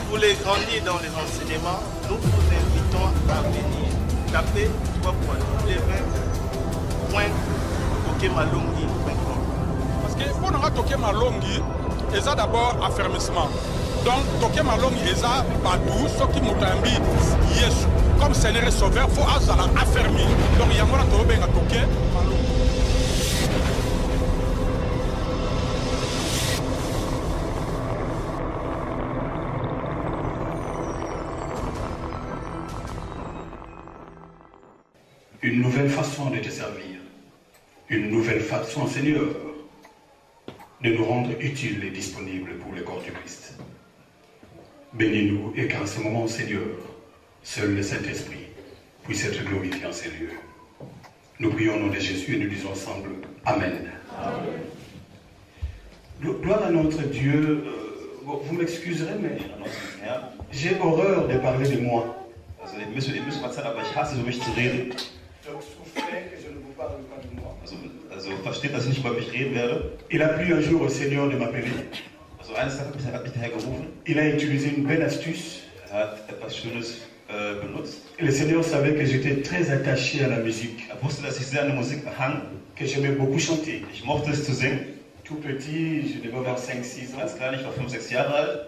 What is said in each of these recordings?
voulez grandir dans les enseignements, nous vous invitons à venir. Tapez www.tokemalongi.com. Parce que pour nous Tokemalongi, il y a d'abord affermissement. Donc Tokemalongi, il y a Badou, ceux qui m'ont dit Yesu, comme Seigneur et Sauveur, il faut affermir. Donc il y a un Tokemalongi. Une nouvelle façon de te servir, une nouvelle façon, Seigneur, de nous rendre utiles et disponibles pour le corps du Christ. Bénis-nous et qu'en ce moment, Seigneur, seul le Saint-Esprit puisse être glorifié en ces lieux. Nous prions au nom de Jésus et nous disons ensemble Amen. Amen. Gloire à notre Dieu. Vous m'excuserez, mais j'ai horreur de parler de moi. Donc, souffrez que je ne vous parle pas de moi. Also versteht, dass ich nicht über mich reden werde. Il a plu un jour au Seigneur de m'appeler. Also eines Tages hat mich der Herr gerufen. Il a utilisé une belle astuce. Hat etwas Schönes benutzt. Le Seigneur savait que j'étais très attaché à la musique. Wusste, dass ich sehr an der Musik hang. Que j'aimais beaucoup chanter. Ich mochte es zu singen. Tout petit, je devais avoir 5-6 ans. Ganz klein, ich war 5-6 Jahre alt.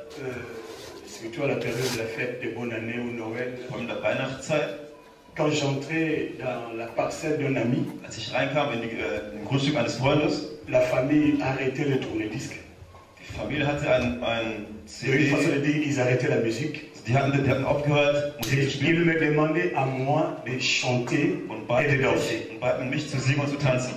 Surtout à la période de la fête de bonne année ou Noël. Vor allem der Weihnachtszeit. Quand j'entrais dans la parcelle d'un ami, als ich reinkam in den Grundstück eines Freundes, la famille arrêtait le tourne-disque. Die Familie hatte ein CD. De une façon de dire, ils arrêtaient la musique. Die hatten aufgehört, Musik zu spielen. Ils me demandaient à moi de chanter et de danser. Und baten mich zu singen und zu tanzen.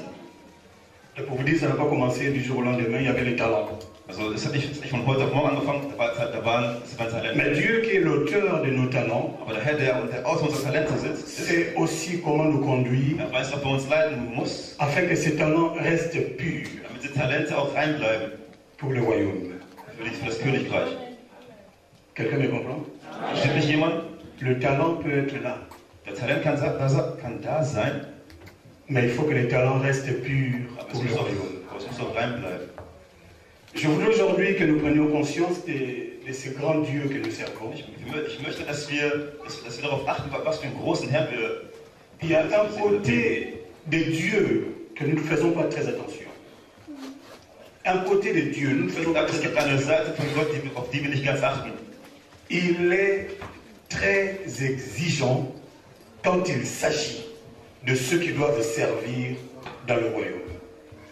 Et pour vous dire, ça n'a pas commencé du jour au lendemain, il y avait les talents. Also es hat nicht von heute auf morgen angefangen, da waren Talente. Mais Dieu qui est l'auteur de nos talents, aber der Herr, der Autor unserer Talente sitzt, sait aussi comment nous conduire, er weiß, ob er uns leiten muss, afin que ces talents restent purs, damit die Talente auch rein bleiben, pour le royaume. Für das Königreich. Quelqu'un me comprend? Versteht nicht jemand? Le talent peut être là. Der Talent kann da sein, mais il faut que les talents restent purs pour le royaume. Es muss auch rein bleiben. Je voudrais aujourd'hui que nous prenions conscience de ce grand Dieu que nous servons. Ich möchte, dass wir darauf achten, was für einen großen Herrn wir. Il y a un côté de Dieu que nous ne faisons pas très attention. Un côté de Dieu, nous ne faisons pas très attention. Eine Seite von Gott, auf die wir nicht ganz achten. Il est très exigeant quand il s'agit de ceux qui doivent servir dans le royaume.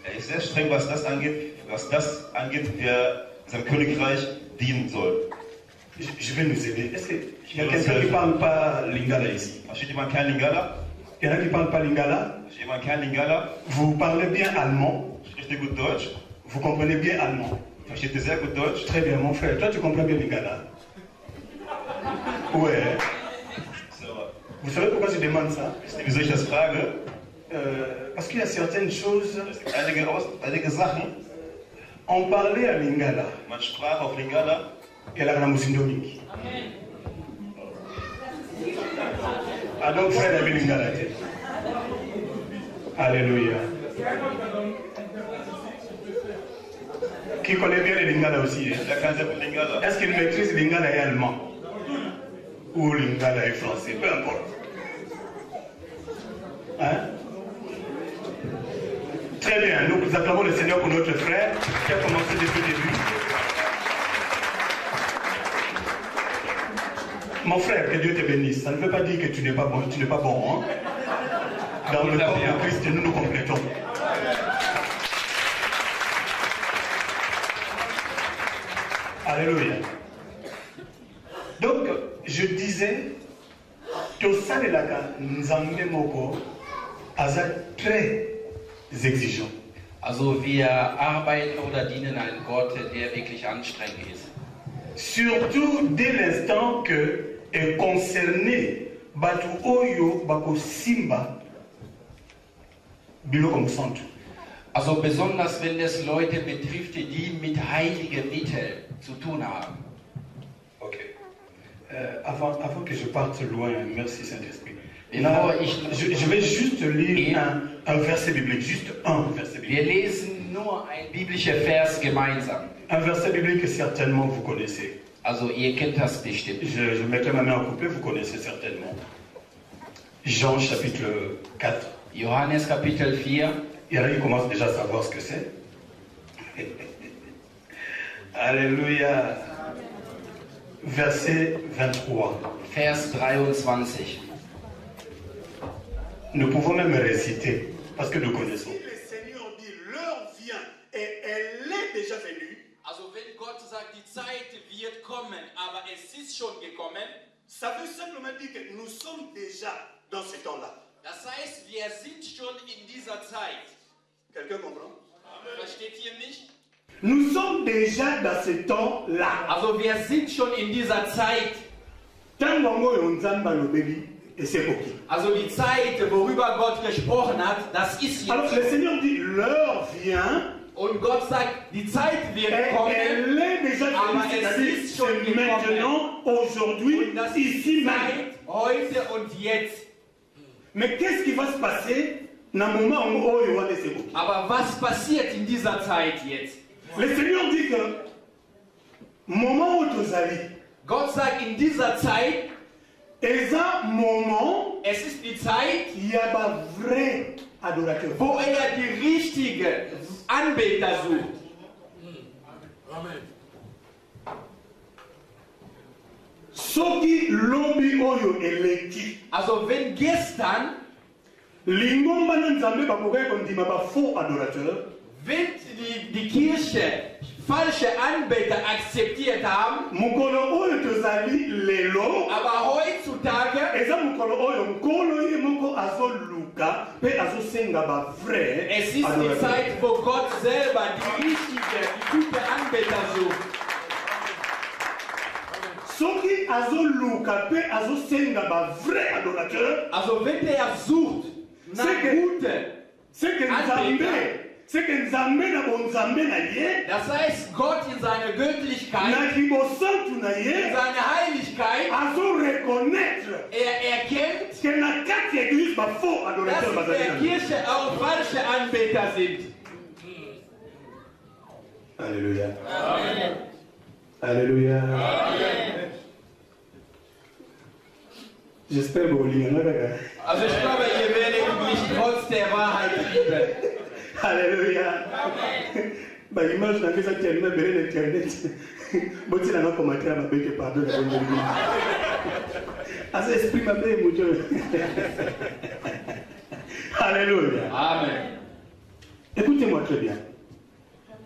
Er ist sehr streng, was das angeht, wer seinem Königreich dienen soll. Je vais nous aider. Est-ce qu'il y a quelqu'un qui ne parle pas lingala ici? Versteht jemand kein Lingala? Il y en a qui ne parlent pas lingala? Versteht jemand kein Lingala? Vous parlez bien allemand? Spricht ihr gut Deutsch? Vous comprenez bien allemand? Versteht ihr sehr gut Deutsch? Très bien, mon frère. Toi, tu comprends bien lingala? Ouais. Vous savez pourquoi je demande ça? Wieso ich das frage? Parce qu'il y a certaines choses. Einige Sachen. On parlait à lingala. Man sprach auf Lingala. Et la Ramusindomiki. Ah donc frère avait lingala. Alléluia. Qui connaît bien les lingala aussi? Est-ce qu'il maîtrise lingala et allemand? Ou lingala et français? Peu importe. Hein? Très bien, nous acclamons le Seigneur pour notre frère qui a commencé depuis le début. Mon frère, que Dieu te bénisse. Ça ne veut pas dire que tu n'es pas bon, hein? Dans le corps de Christ, nous nous complétons. Alléluia. Donc, je disais, Tosalelaka Nzambe Moko Aza très exigeant. Also wir arbeiten oder dienen einem Gott, der wirklich anstrengend ist. Surtout dès l'instant que est concerné Batu Oyo Bako Simba Biloko Musantu. Also besonders wenn es Leute betrifft, die mit heiligen Mitteln zu tun haben. Ok. Avant que je parte loin, merci Saint-Esprit. Je vais juste lire un verset biblique, juste un verset biblique. Wir lesen nur ein biblischer Vers gemeinsam. Un verset biblique que certainement vous connaissez. Also ihr kennt das bestimmt. Je mettrai ma main en couplet, vous connaissez certainement. Jean chapitre 4. Johannes Kapitel 4. Et là, il commence déjà à savoir ce que c'est. Alléluia. Verset 23. Vers 23. Nous pouvons même réciter, parce que nous connaissons. Si le Seigneur dit l'heure vient et elle est déjà venue, Also wenn Gott sagt, die Zeit wird kommen, aber es ist schon gekommen, ça veut simplement dire que nous sommes déjà dans ce temps-là. das heißt, wir sind schon in dieser Zeit. Quelqu'un comprend? Versteht ihr mich? Nous sommes déjà dans ce temps-là. Also wir sind schon in dieser Zeit. Also die Zeit, worüber Gott gesprochen hat, das ist jetzt. Alors le Seigneur dit l'heure vient. Und Gott sagt, die Zeit wird kommen. Elle est déjà aber venue, es ist schon c'est maintenant, aujourd'hui, und das ici ist même. Zeit, heute und jetzt. Mais qu'est-ce qui va se passer dans le moment où il y aura des secours? Aber was passiert in dieser Zeit jetzt? Le Seigneur dit que moment où tu allais, Gott sagt in dieser Zeit, es un moment, es ist die Zeit, il y a un vrai adorateur. wo er die richtige Anbeter sucht. Amen. Soki lobby oyo eleki. Also wenn gestern, Lingomba na nzambe bakokai kondima ba faux adorateur. wenn die Kirche falsche Anbeter akzeptiert haben, Mukolo oyo tozali lelo. aber heutzutage, Eza mukolo oyo nkolo ye moko azoluka pe azosenga ba vrai es ist die adorateur. Zeit, wo Gott selber die richtige, die gute Anbeter sucht. Soki azoluka pe azosenga ba vrai adorateur. Also wenn der sucht nach gute, C'est que nzambe na bonzambe na ye. das heißt Gott in seiner Göttlichkeit, Na libosantu na in ye. seiner Heiligkeit, Azo reconnaître erkennt, que na kati ya église ba faux dass adorateur in bazali der na. Kirche auch falsche Anbeter sind. Alléluia. Amen. Alléluia. Amen. J'espère que vous l'avez. Also ich glaube, ihr werdet mich trotz der Wahrheit lieben. Alléluia. Bah image na kesa tiana bere internet. Boti na commentaire ma bête pardon de bonne vie. As esprit ma bête mon Dieu. Alléluia. Amen. Écoutez-moi très bien.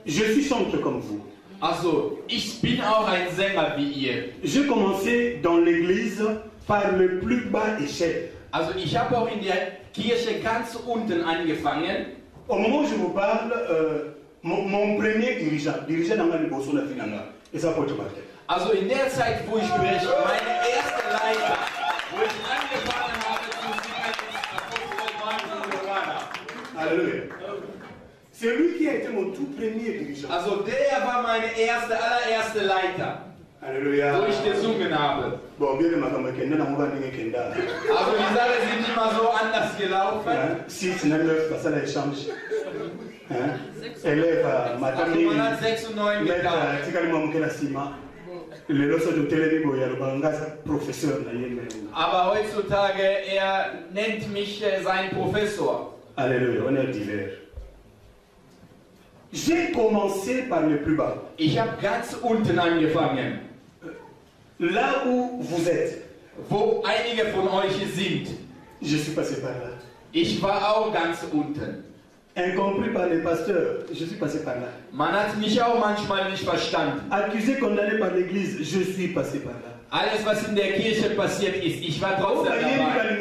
Je suis chanteur comme vous. Also, ich bin auch ein Sänger wie ihr. J'ai commencé dans l'église par le plus bas échelle. Also ich habe auch in der Kirche ganz unten angefangen. Au moment où je vous parle, mon premier dirigeant dans le bosso de la finanga, et ça porte mal. Also in der Zeit, wo ich spreche, meine erste Leiter, wo ich angefangen habe zu singen, ist Apostel Martin Lorana. Alléluia. C'est lui qui a été mon tout premier dirigeant. Also der war meine allererste Leiter, Alléluia. wo ich gesungen habe. Bon, bien que ma campagne kenda na mwa ndenge kenda. Also die Sache sind immer so anders gelaufen. 6 na 9 parce que échange. Hein? Élève Also man hat 6 und 9 Maître getan. tikali mwa mokela sima. Lelo so totelemi boya lobanga professeur na ye. Aber heutzutage, er nennt mich sein Professor. Alléluia, on est divers. J'ai commencé par le plus bas. Ich habe ganz unten angefangen, Là où vous êtes, wo einige von euch sind. je suis passé par là. Ich war auch ganz unten. Incompris par les pasteurs, je suis passé par là. Man hat mich auch manchmal nicht verstanden. Accusé, condamné par l'église, je suis passé par là. Alles, was in der Kirche passiert ist, ich war trotzdem dabei.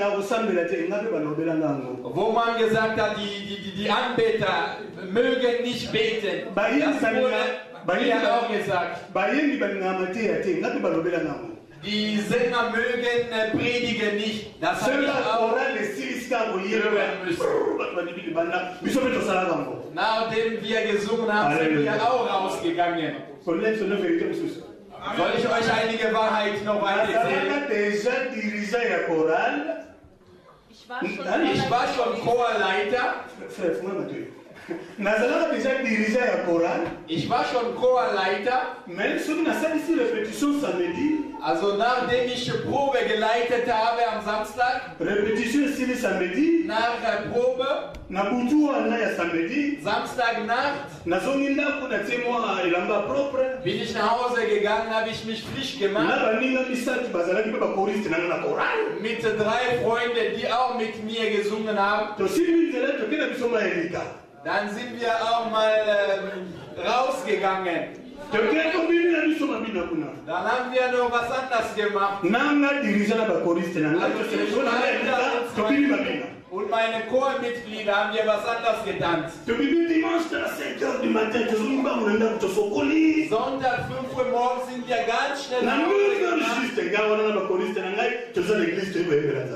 Wo man gesagt hat, die Anbeter mögen nicht beten. Das wurde mir auch gesagt. Die Sänger mögen predigen nicht. Das habe ich auch hören müssen. Nachdem wir gesungen haben, sind wir auch rausgegangen. Soll ich euch einige Wahrheit noch weiter erzählen? Ich war schon Chorleiter. Nazalaka déjà dirigé à la chorale. Ich war schon Chorleiter. Mais ce qui n'a pas ici répétition samedi. Also nachdem ich Probe geleitet habe am Samstag. Répétition ici le samedi. Nach der Probe. Na butu wana ya samedi. Samstagnacht. Nazonginda kuna temwa elamba propre. Bin ich nach Hause gegangen, habe ich mich frisch gemacht. Na baninga misatu bazalaki pe ba choriste na chorale. Mit 3 Freunden, die auch mit mir gesungen haben. To simi nzela to kena bisoma elika. Dann sind wir auch mal rausgegangen. Dann haben wir noch was anderes gemacht. Und meine Chormitglieder haben wir was anderes getanzt. Sonntag 5 Uhr morgens sind wir ganz schnell nach Hause gegangen.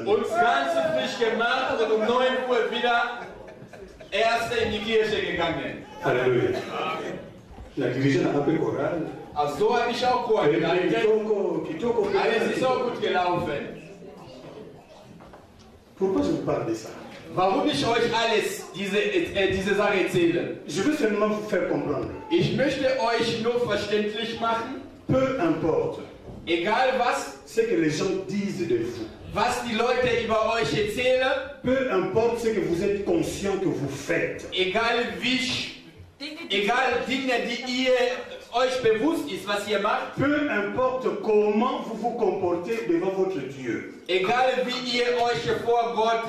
Uns ganz frisch gemacht und um 9 Uhr wieder erst in die Kirche gegangen. Halleluja. La dirigeante n'a pas chorale. Also so habe ich auch Chor geleitet. Alles ist auch gut gelaufen. Pourquoi je vous parle de ça? Warum ich euch alles diese Sache erzähle? Je veux seulement vous faire comprendre. Ich möchte euch nur verständlich machen. Peu importe. Egal was. Ce que les gens disent de vous. Was die Leute über euch erzählen. Peu importe ce que vous êtes conscient que vous faites. Egal Dinge, die ihr euch bewusst ist, was ihr macht. Peu importe comment vous vous comportez devant votre Dieu. Egal wie ihr euch vor Gott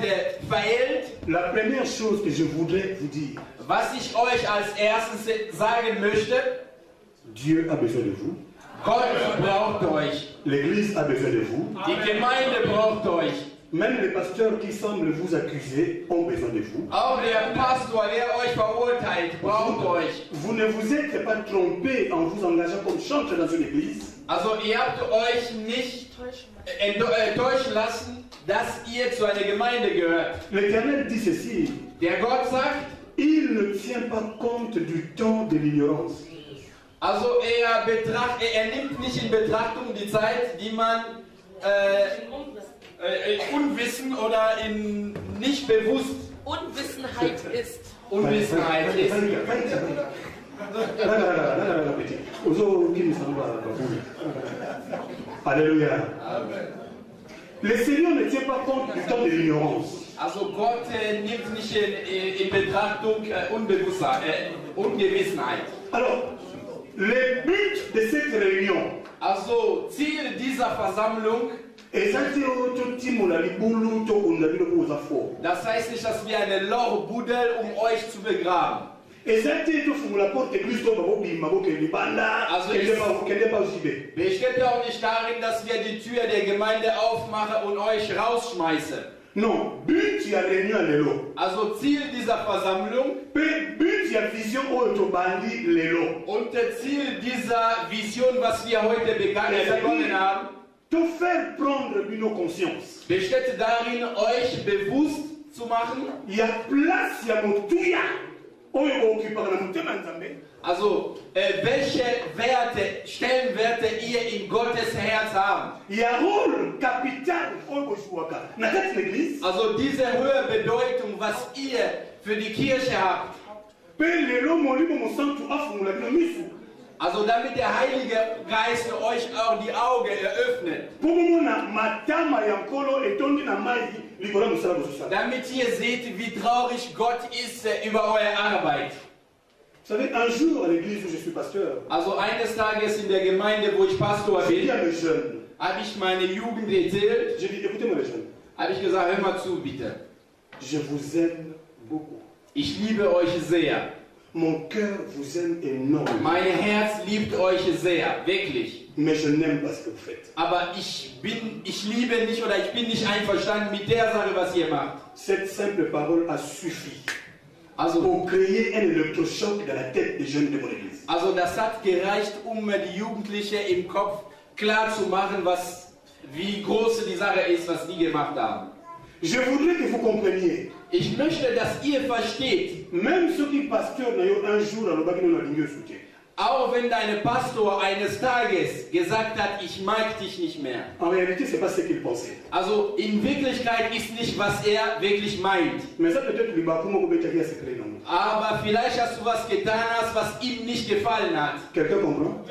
verhält. La première chose que je voudrais vous dire. Was ich euch als erstes sagen möchte. Dieu a besoin de vous. Gott braucht euch. L'Église a besoin de vous. Die Gemeinde braucht euch. Même les pasteurs qui semblent vous accuser ont besoin de vous. Auch der Pastor, der euch verurteilt, braucht euch. Vous ne vous êtes pas trompé en vous engageant comme chanteur dans une église. Also ihr habt euch nicht täuschen lassen, dass ihr zu einer Gemeinde gehört. L'Éternel dit ceci. Der Gott sagt, il ne tient pas compte du temps de l'ignorance. Also er nimmt nicht in Betrachtung die Zeit, die man Unwissen oder nicht bewusst Unwissenheit ist. Unwissenheit ist. Alléluia. Le Seigneur ne tient pas compte du temps de l'ignorance. Also Gott nimmt nicht in Betrachtung Ungewissenheit. Alors, le but de cette réunion. Also Ziel dieser Versammlung. Das heißt nicht, dass wir eine Loch buddeln, um euch zu begraben. Also besteht auch nicht darin, dass wir die Tür der Gemeinde aufmachen und euch rausschmeißen. Non, but ya réunion lelo. Also Ziel dieser Versammlung. But ya vision otobandi lelo. Und das Ziel dieser Vision, was wir heute begonnen haben. Te faire prendre une conscience. Besteht darin, euch bewusst zu machen. Ya place ya motuya. Oyo occupera na mutema nzambe. Also, welche Stellenwerte ihr in Gottes Herz habt. Also diese hohe Bedeutung, was ihr für die Kirche habt. Also damit der Heilige Geist euch auch die Augen eröffnet. Damit ihr seht, wie traurig Gott ist über eure Arbeit. Vous savez, un jour à l'église où je suis pasteur, also eines Tages in der Gemeinde, wo ich Pastor bin, habe ich meine Jugend erzählt. Habe ich gesagt, hör mal zu, bitte. Je vous aime beaucoup. Ich liebe euch sehr. Mon cœur vous aime énormément. Mein Herz liebt euch sehr, wirklich. Mais je n'aime pas ce que vous faites. Aber ich liebe nicht oder ich bin nicht einverstanden mit der Sache, was ihr macht. Cette simple parole a suffi. Also, pour créer un électrochoc dans la tête des jeunes de mon église. Also das hat gereicht, die Jugendlichen im Kopf klar zu machen, wie groß die Sache ist, was die gemacht haben. Je voudrais que vous compreniez. Ich möchte, dass ihr versteht. Même ceux qui pasteur un jour dans le bagage de la ligne soutien. Auch wenn dein Pastor eines Tages gesagt hat, ich mag dich nicht mehr. En réalité, c'est pas ce qu'il pensait. Also in Wirklichkeit ist nicht, was er wirklich meint. Mais ça peut-être lui va comment peut dire c'est clair. Aber vielleicht hast du was getan hast, was ihm nicht gefallen hat. Quelqu'un comprend?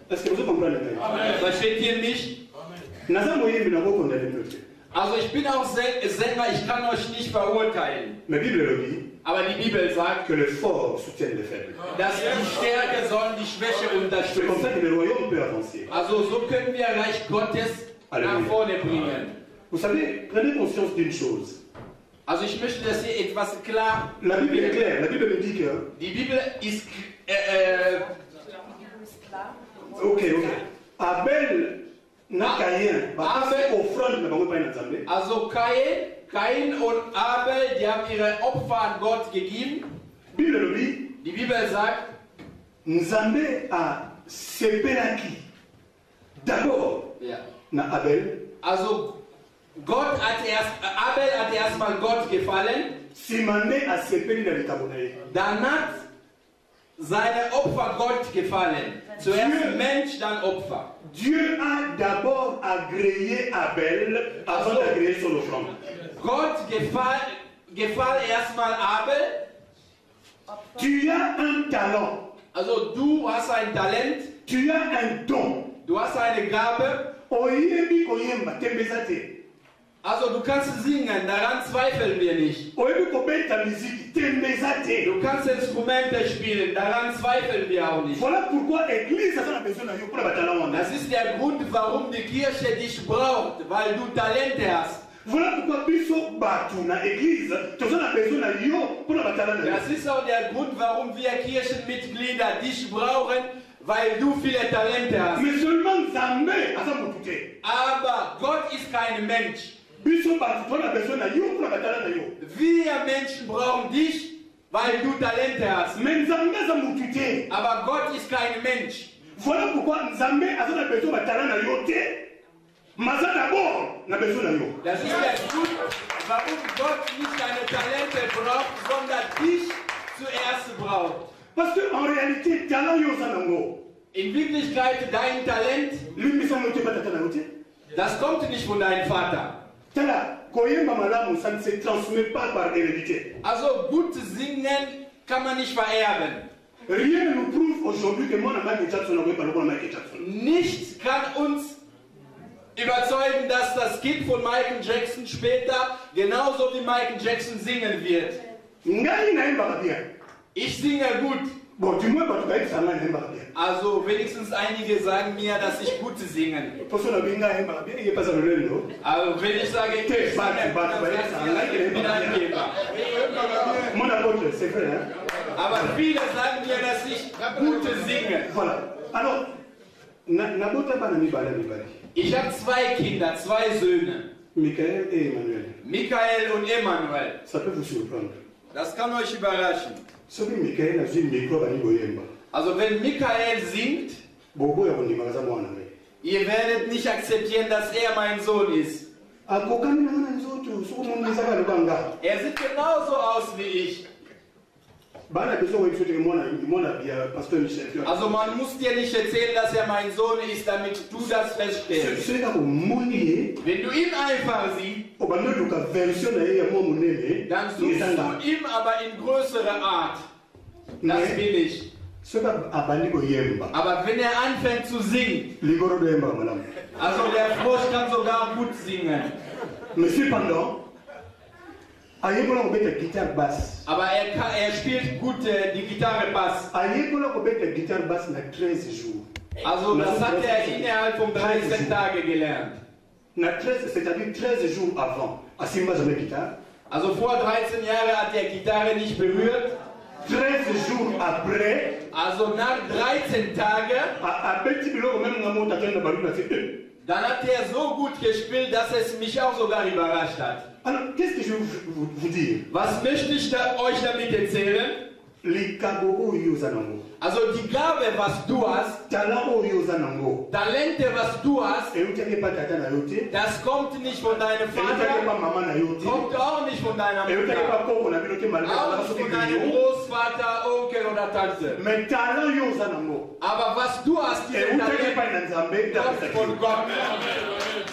Est-ce que vous comprenez? Versteht ihr mich? Naza moyen bina ko condamner. Also ich bin auch Sänger, ich kann euch nicht verurteilen. Mais Bible le dit. Aber die Bibel sagt, que les forts soutiennent les faibles. Dass die Stärke sollen die Schwäche C'est comme ça unterstützen. que le royaume peut avancer. Also so können wir Reich Gottes Halleluja. nach vorne bringen. Vous savez, prenez conscience d'une chose. Also ich möchte, dass ihr etwas klar... La Bible est claire. La Bible me dit que... Die Bibel ist... Ok. Abel n'a Caïn. Offrande, Also Kain und Abel, die haben ihre Opfer an Gott gegeben. Bible le dit. Die Bibel sagt, Nzambe a sepelaki. D'abord, ja. na Abel. Also Abel hat erstmal Gott gefallen. Simane a sepeli na litabonaye. Dann hat seine Opfer Gott gefallen. Zuerst Mensch, dann Opfer. Dieu a d'abord agréé Abel avant d'agréer son offrande. Gott gefallen erstmal Abel. Tu as un talent. Also du hast ein Talent. Tu as un don. Du hast eine Gabe. Oyebi koyemba tembezate. Also du kannst singen, daran zweifeln wir nicht. Oyebi kobeta muziki tembezate. Du kannst Instrumente spielen, daran zweifeln wir auch nicht. Voilà pourquoi l'église a besoin de pour la talent. Das ist der Grund, warum die Kirche dich braucht, weil du Talente hast. Voilà pourquoi biso batu na église, tu as besoin de yo pour la talent. Das ist auch der Grund, warum wir Kirchenmitglieder dich brauchen, weil du viele Talente hast. Mais seulement Nzambe aza mutute. Aber Gott ist kein Mensch. Biso batu tu as besoin de yo pour la talent yo. Wir Menschen brauchen dich, weil du Talente hast. Mais Nzambe aza mutute. Aber Gott ist kein Mensch. Voilà pourquoi Nzambe aza besoin de talent yo te. Maza d'abord na besoin de yo. Das ist der Grund, warum Gott nicht deine Talente braucht, sondern dich zuerst braucht. Parce que en réalité, talent yo zanango. In Wirklichkeit, dein Talent, das kommt nicht von deinem Vater. Ça ne se transmet pas par hérédité. Also gut singen kann man nicht vererben. Rien ne nous prouve aujourd'hui que moi, Michael Jackson, n'a pas le Michael Jackson. Nichts kann uns überzeugen, dass das Kind von Michael Jackson später genauso wie Michael Jackson singen wird. Ich singe gut. Also wenigstens einige sagen mir, dass ich gut singe. Also wenn ich sage, ich bin Angeber. Aber viele sagen mir, dass ich gut singe. Ich habe zwei Kinder, zwei Söhne. Michael et Emmanuel. Michael und Emmanuel. Ça peut vous surprendre. Das kann euch überraschen. Also wenn Michael singt, ihr werdet nicht akzeptieren, dass er mein Sohn ist. Er sieht genauso aus wie ich. Also man muss dir nicht erzählen, dass er mein Sohn ist, damit du das feststellst. Wenn du ihn einfach siehst, dann suchst du ihn aber in größerer Art. Das bin ich. Aber wenn er anfängt zu singen, also der Frosch kann sogar gut singen. Aber er spielt gut die Gitarre Bass. Also das hat er innerhalb von 13 Tagen gelernt. C'est-à-dire 13 jours avant. Also vor 13 Jahren hat er Gitarre nicht berührt. 13 jours après, also nach 13 Tagen, dann hat er so gut gespielt, dass es mich auch sogar überrascht hat. Alors, qu'est-ce que je vous dire? Was möchte ich euch damit erzählen? Also die Gabe, was du hast, Talente, was du hast, das kommt nicht von deinem Vater, kommt auch nicht von deiner Mutter, auch nicht von deinem Großvater, Onkel oder oder Tante. Mais talent yo oza nango. Aber was du hast, Et diesen utaki Talent, epai na Nzambe kommt von Gott.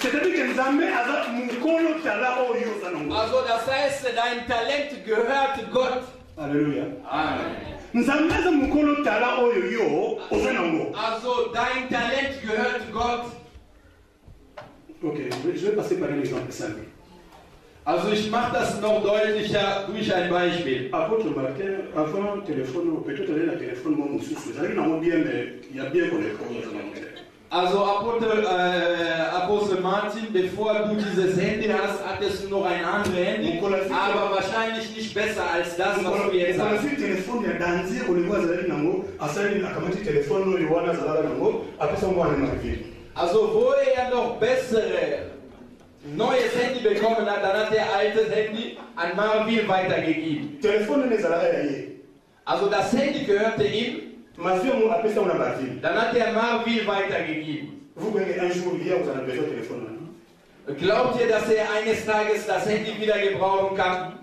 c'est-à-dire que Nzambe aza mukolo talent oyo oza nango. Also das heißt, dein Talent gehört Gott. Alléluia. Amen. Nzambe aza mukolo talent oyo yo oza nango. Also dein Talent gehört Gott. Ok, je vais passer par un exemple simple. Also ich mache das noch deutlicher durch ein Beispiel. Apôtre Martin, avant le téléphone, peut-être aller na téléphone moi mususu. J'arrive na bien mais il y a bien connecté. Also Apostel Martin, bevor du dieses Handy hast, hattest du noch ein anderes Handy, aber wahrscheinlich nicht besser als das, was du jetzt hast. Le téléphone ya danzi au niveau azali nango, asali akamati téléphone no yowana zalala nango, apesa mo ana marqué. Also wo er noch bessere neues Handy bekommen hat, dann hat er altes Handy an Marvin weitergegeben. Téléphone ne zalala ya ye. Also das Handy gehörte ihm. Dann hat er Marvin weitergegeben. Glaubt ihr, dass er eines Tages das Handy wieder gebrauchen kann?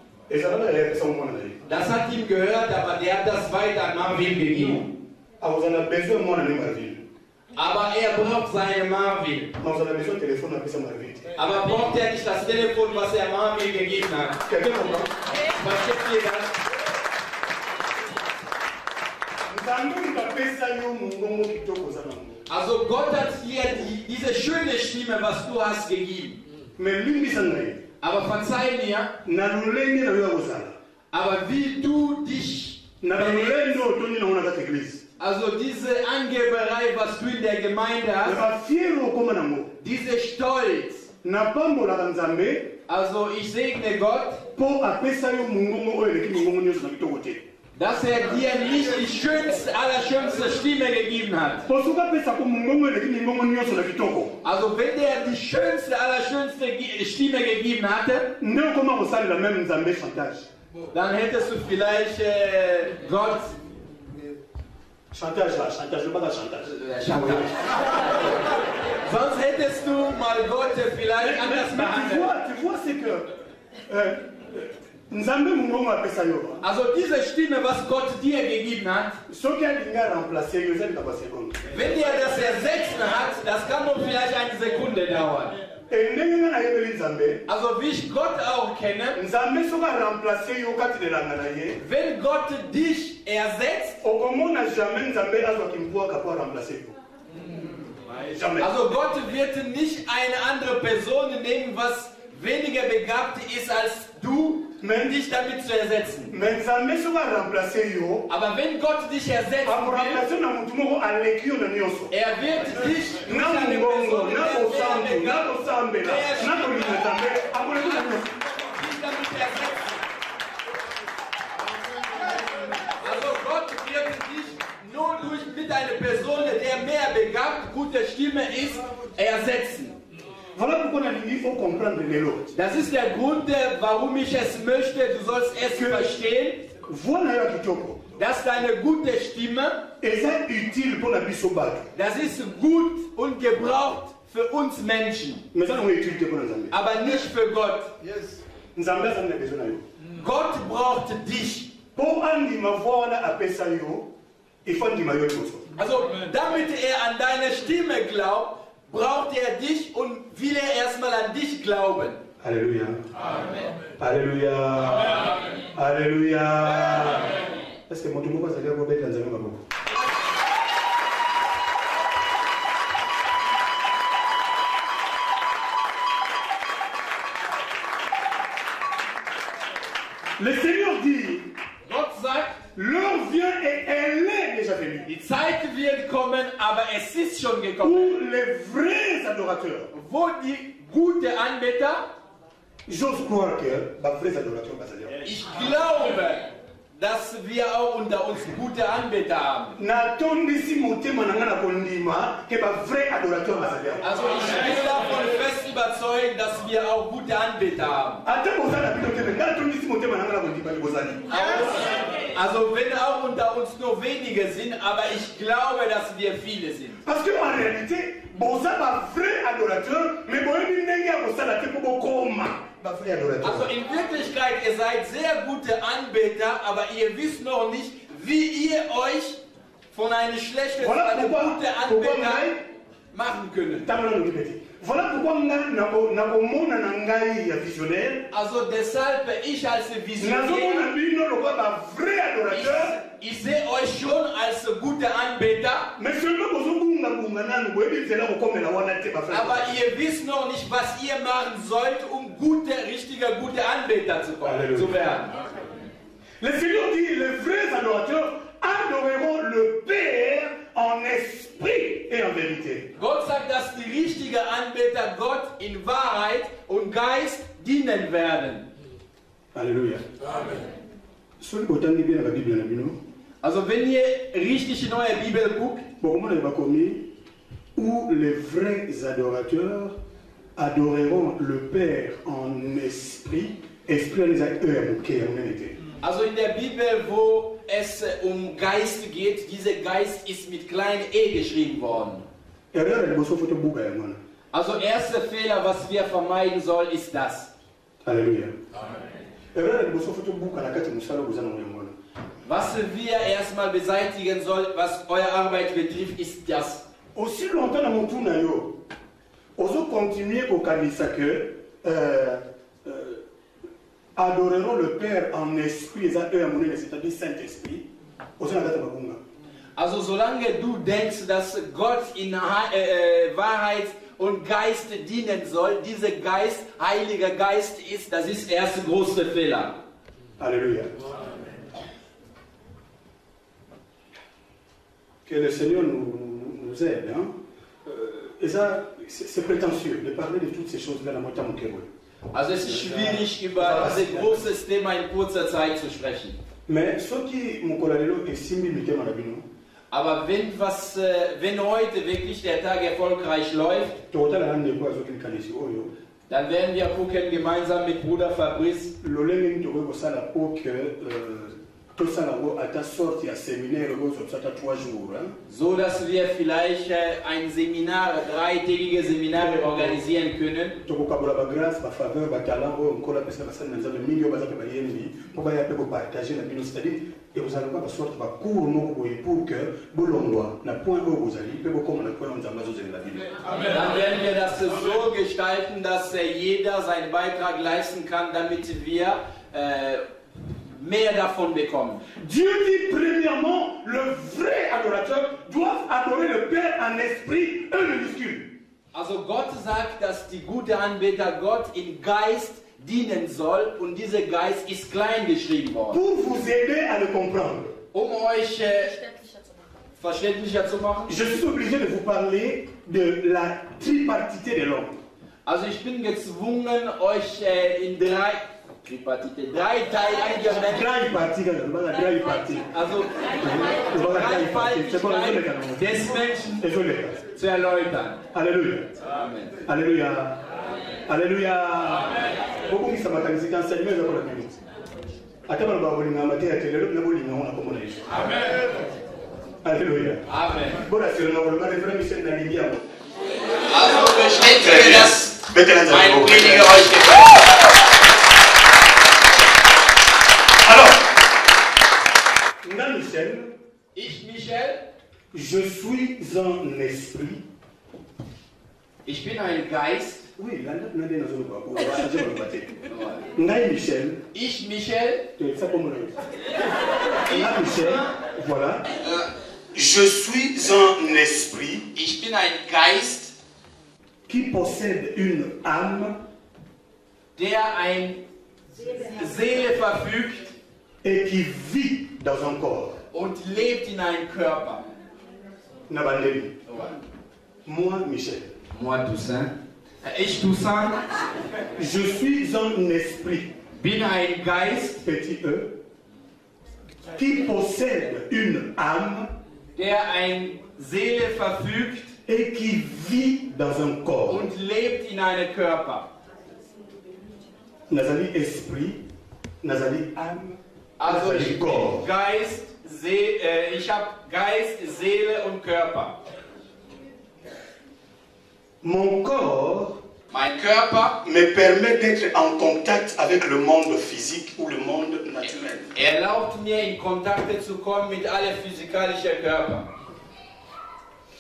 Das hat ihm gehört, aber der hat das weiter an Marvin gegeben. Aber er braucht seine Marvin. Aber braucht er nicht das Telefon, was er Marvin gegeben hat? Versteht ihr das? Also Gott hat dir diese schöne Stimme, was du hast, gegeben. Aber verzeih mir, aber wie du dich also diese Angeberei, was du in der Gemeinde hast, diese Stolz, also ich segne Gott, dass er dir nicht die schönste, allerschönste Stimme gegeben hat. Also wenn er die schönste, allerschönste Stimme gegeben hatte, dann hättest du vielleicht Gott... Chantage. Sonst hättest du mal Gott vielleicht anders behandelt. Tu vois, c'est que... Also diese Stimme, was Gott dir gegeben hat, wenn er das ersetzen hat, das kann nur vielleicht eine Sekunde dauern. Also wie ich Gott auch kenne, wenn Gott dich ersetzt, also Gott wird nicht eine andere Person nehmen, was weniger begabt ist als du, dich damit zu ersetzen. Aber wenn Gott dich ersetzt, er wird dich durch eine Person also Gott wird dich nur mit einer Person, der mehr begabt, gute Stimme ist, ersetzen. Das ist der Grund, warum ich es möchte, du sollst es verstehen, dass deine gute Stimme, das ist gut und gebraucht für uns Menschen, aber nicht für Gott. Gott braucht dich. Also damit er an deine Stimme glaubt, braucht er dich und will er erstmal an dich glauben. Alléluia. Amen. Alléluia. Amen. Alléluia. Est-ce que mon tout le monde va s'allier à Robert dans un moment? Le Seigneur dit, Gott sagt, l'heure vient et elle est déjà venue. Die Zeit wird kommen, aber es ist schon gekommen. Où les vrais adorateurs, wo die guten Anbeter, j'ose croire que les vrais adorateurs vont s'allier. Ich glaube, dass wir auch unter uns gute Anbeter haben. Also ich bin davon fest überzeugt, dass wir auch gute Anbeter haben. Also wenn auch unter uns nur wenige sind, aber ich glaube, dass wir viele sind. Parce que en réalité, vous êtes un vrai adorateur, mais vous êtes Also in Wirklichkeit, ihr seid sehr gute Anbeter, aber ihr wisst noch nicht, wie ihr euch von einer schlechten zu Voilà einem pourquoi- guten pourquoi Anbeter machen können. Voilà pourquoi nakomona na ngai ya visionnaire Also deshalb, ich als Visionär, nazomona bino lokola ba vrai adorateur ich sehe euch schon als gute Anbeter, mais seulement bozobungabunga nanu boyebi nzela kokomela wana te bafrère. aber ihr wisst noch nicht, was ihr machen sollt, um richtiger gute Anbeter zu werden. Le Seigneur dit les vrais adorateurs adoreront le Père en esprit et en vérité. Gott sagt, dass die richtigen Anbeter Gott in Wahrheit und Geist dienen werden. Alléluia. Soki botangi bien la Bible na bino, Also wenn ihr richtig in eure Bibel guckt, bokomona bakomi où les vrais adorateurs adoreront le Père en esprit, esprit les acteurs qui en été. also in der Bibel, wo es um Geist geht, dieser Geist ist mit kleinem E geschrieben worden. Erreur liboso foto buka ya mwana. Also erster Fehler, was wir vermeiden sollen, ist das. Alléluia. Erreur liboso foto buka na kati musala bozana mwana. Was wir erstmal beseitigen sollen, was eure Arbeit betrifft, ist das. Aussi longtemps dans mon tour na yo, ozo continuer kokanisa que adoreront le Père en esprit, c'est-à-dire Saint-Esprit. Ozo na kata bakunga. Also solange du denkst, dass Gott in Wahrheit und Geist dienen soll, dieser Geist, Heiliger Geist ist, das ist der erste große Fehler. Alléluia. Que le Seigneur nous aide. Hein? Et ça, c'est prétentieux de parler de toutes ces choses-là dans mon temps. Also es ist schwierig, über dieses große Thema in kurzer Zeit zu sprechen. Mais ce qui est simbi mitémalabino. Aber wenn heute wirklich der Tag erfolgreich läuft, dann werden wir gucken gemeinsam mit Bruder Fabrice, so dass wir vielleicht ein Seminar, 3-tägige Seminare organisieren können. Et vous allez voir la sorte de cours pour que Bolongoa n'a point où vous allez, peut beaucoup on a point dans la Bible. Dann werden wir das so gestalten, dass jeder seinen Beitrag leisten kann, damit wir mehr davon bekommen. Dieu dit premièrement, le vrai adorateur doit adorer le Père en esprit et minuscule. Also Gott sagt, dass die gute Anbeter Gott in Geist dienen soll und dieser Geist ist klein geschrieben worden. Pour vous aider à le comprendre. Um euch verständlicher zu machen. Je suis obligé de vous parler de la tripartité de l'homme. Also ich bin gezwungen, euch in drei Teile also Dreifaltigkeit des Menschen zu erläutern. Alléluia. Amen. Alléluia. Alléluia. Beaucoup qui s'amatalisent quand c'est mieux pour la minute. Attends, on va vous dire que le le bolinga on a comme les. Amen. Alléluia. Amen. Bon, c'est le nom de ma frère Michel Nalidia. Also bestätige das mein Prediger euch gefällt. Alors, moi Michel, je suis un esprit. Ich bin ein Geist. Oui, là, Michel. Ich, Michel. Michel, voilà. Je suis un esprit. Ich bin ein Geist. Qui possède une âme. Der eine Seele verfügt. Et qui vit dans un corps. Und lebt in einem Körper. Nabandeli. Moi, Michel. Moi, Toussaint. Ich, Toussaint. Je suis un esprit. Bin ein Geist. Petit E. Qui possède une âme. Der eine Seele verfügt. Et qui vit dans un corps. Und lebt in einem Körper. Nazali esprit. Nazali âme. Also ich bin Geist, ich habe Geist, Seele und Körper. Mon corps Mein Körper me permet d'être en contact avec le monde physique ou le monde naturel. erlaubt mir, in Kontakte zu kommen mit alle physikalischen Körper.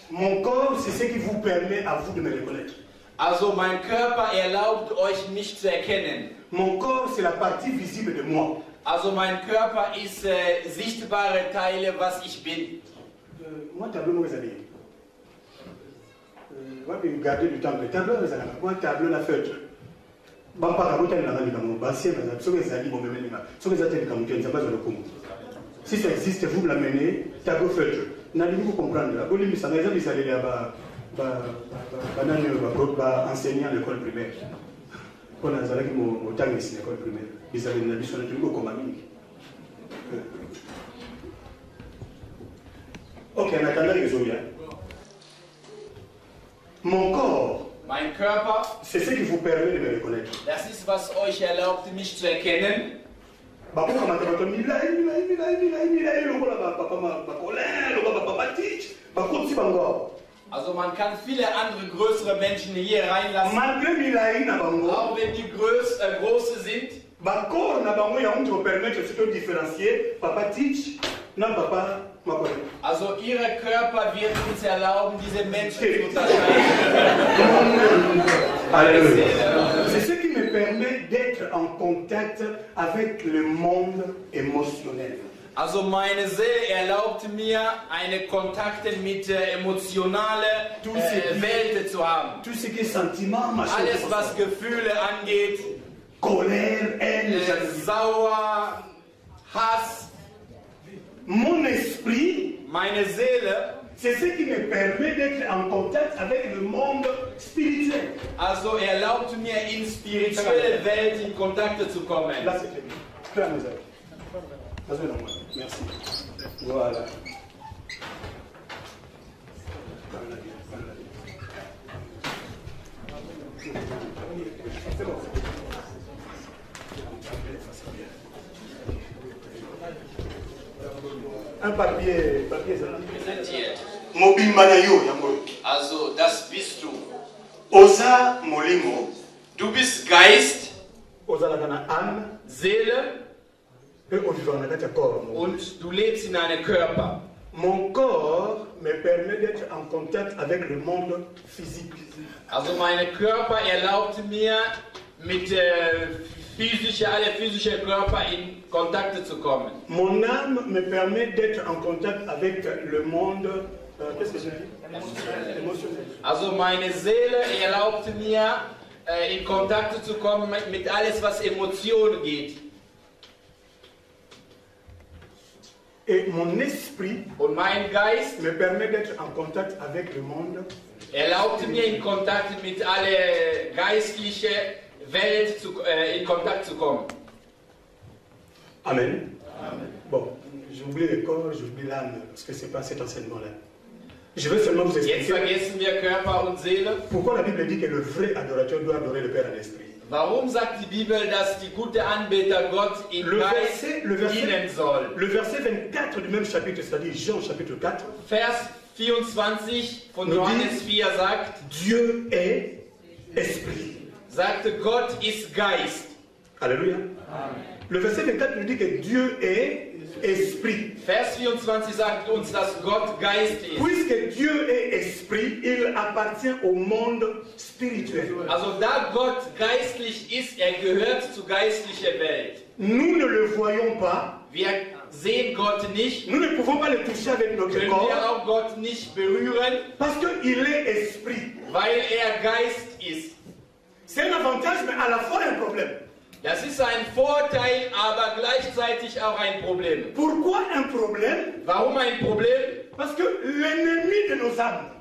Mon corps, c'est ce qui vous permet à vous de me reconnaître. Also mein Körper erlaubt euch, mich zu erkennen. Mon corps, c'est la partie visible de moi. Also mein Körper ist sichtbare Teile, was ich bin. Moi, tableau, vous avez. Vous gardez du temple. Tableau, vous avez. Moi, tableau, la feutre. Bon, par contre, il y a un bassin, si ça existe, vous me l'amenez, tableau feutre. N'allez-vous comprendre? Ça m'a dit, ça allait enseigner à l'école primaire. Quand on a dit que l'école primaire, ils avaient une habitude de comme ami. Ok, on attend les autres. Mon corps, Mein Körper, c'est ce qui vous permet de me reconnaître. das ist, was euch erlaubt, mich zu erkennen. Also man kann viele andere größere Menschen hier reinlassen, auch wenn die große sind. Also ihre Körper wird uns erlauben, diese Menschen zu unterscheiden. C'est ce qui me permet d'être en contact avec le monde émotionnel. Also meine Seele erlaubt mir, eine Kontakte mit emotionalen Welt zu haben. Tout ce qui est sentiment, Alles, was Gefühle angeht, colère, haine, Sauer, Hass. Mon esprit, meine Seele, c'est ce qui me permet d'être en contact avec le monde spirituel. Also erlaubt mir, in spirituelle Welt in Kontakte zu kommen. Là, c'est bien. Merci. Voilà. Un papier Präsentiert. Also das bist du. Oza molimo. Du bist Geist, Âme, Seele und du lebst in einem Körper. Mon corps me permet d'être en contact avec le monde physique. Also mein Körper erlaubt mir, mit alle physischen Körper in Kontakte zu kommen. Mon âme me permet d'être en contact avec le monde qu'est-ce que j'ai dit? Émotionnel. Also meine Seele erlaubt mir, in Kontakte zu kommen mit alles, was Emotionen geht. Et mon esprit und mein Geist me permet d'être en contact avec le monde. Erlaubt mir, in Kontakt mit aller geistlichen Welt in Kontakt zu kommen. Amen. Amen. Bon, j'oublie le corps, j'oublie l'âme, parce que c'est pas cet enseignement-là. Je veux seulement vous expliquer. Jetzt vergessen wir Körper und Seele. Pourquoi la Bible dit que le vrai adorateur doit adorer le Père en esprit? Warum sagt die Bibel, dass die gute Anbeter Gott in Geist dienen soll? Le verset 24 du même chapitre, c'est-à-dire Jean chapitre 4. Vers 24 von Johannes 4 sagt, Dieu est esprit. Sagte, Gott ist Geist. Alléluia. Amen. Le verset 24 nous dit que Dieu est esprit. Vers 24 sagt uns, dass Gott Geist ist. Puisque Dieu est esprit, il appartient au monde spirituel. Also da Gott geistlich ist, gehört zur geistlichen Welt. Nous ne le voyons pas. Wir sehen Gott nicht. Nous ne pouvons pas le toucher avec notre Können corps. wir auch Gott nicht berühren, Parce qu'il est esprit. weil Geist ist. C'est un avantage, mais à la fois un problème. Das ist ein Vorteil, aber gleichzeitig auch ein Problem. Pourquoi un problème? Warum ein Problem? Parce que l'ennemi de nos âmes,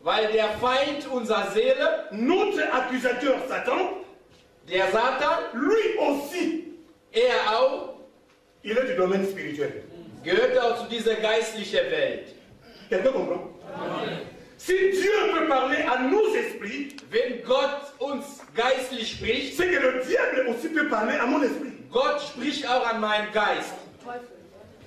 Weil der Feind unserer Seele, notre accusateur Satan, der Satan, lui aussi, auch, il est du domaine spirituel. gehört auch zu dieser geistlichen Welt. Quelqu'un comprend? Si Dieu peut parler à nos esprits, Wenn Gott uns geistlich spricht, c'est que le diable aussi peut parler à mon esprit. Gott spricht auch an meinen Geist.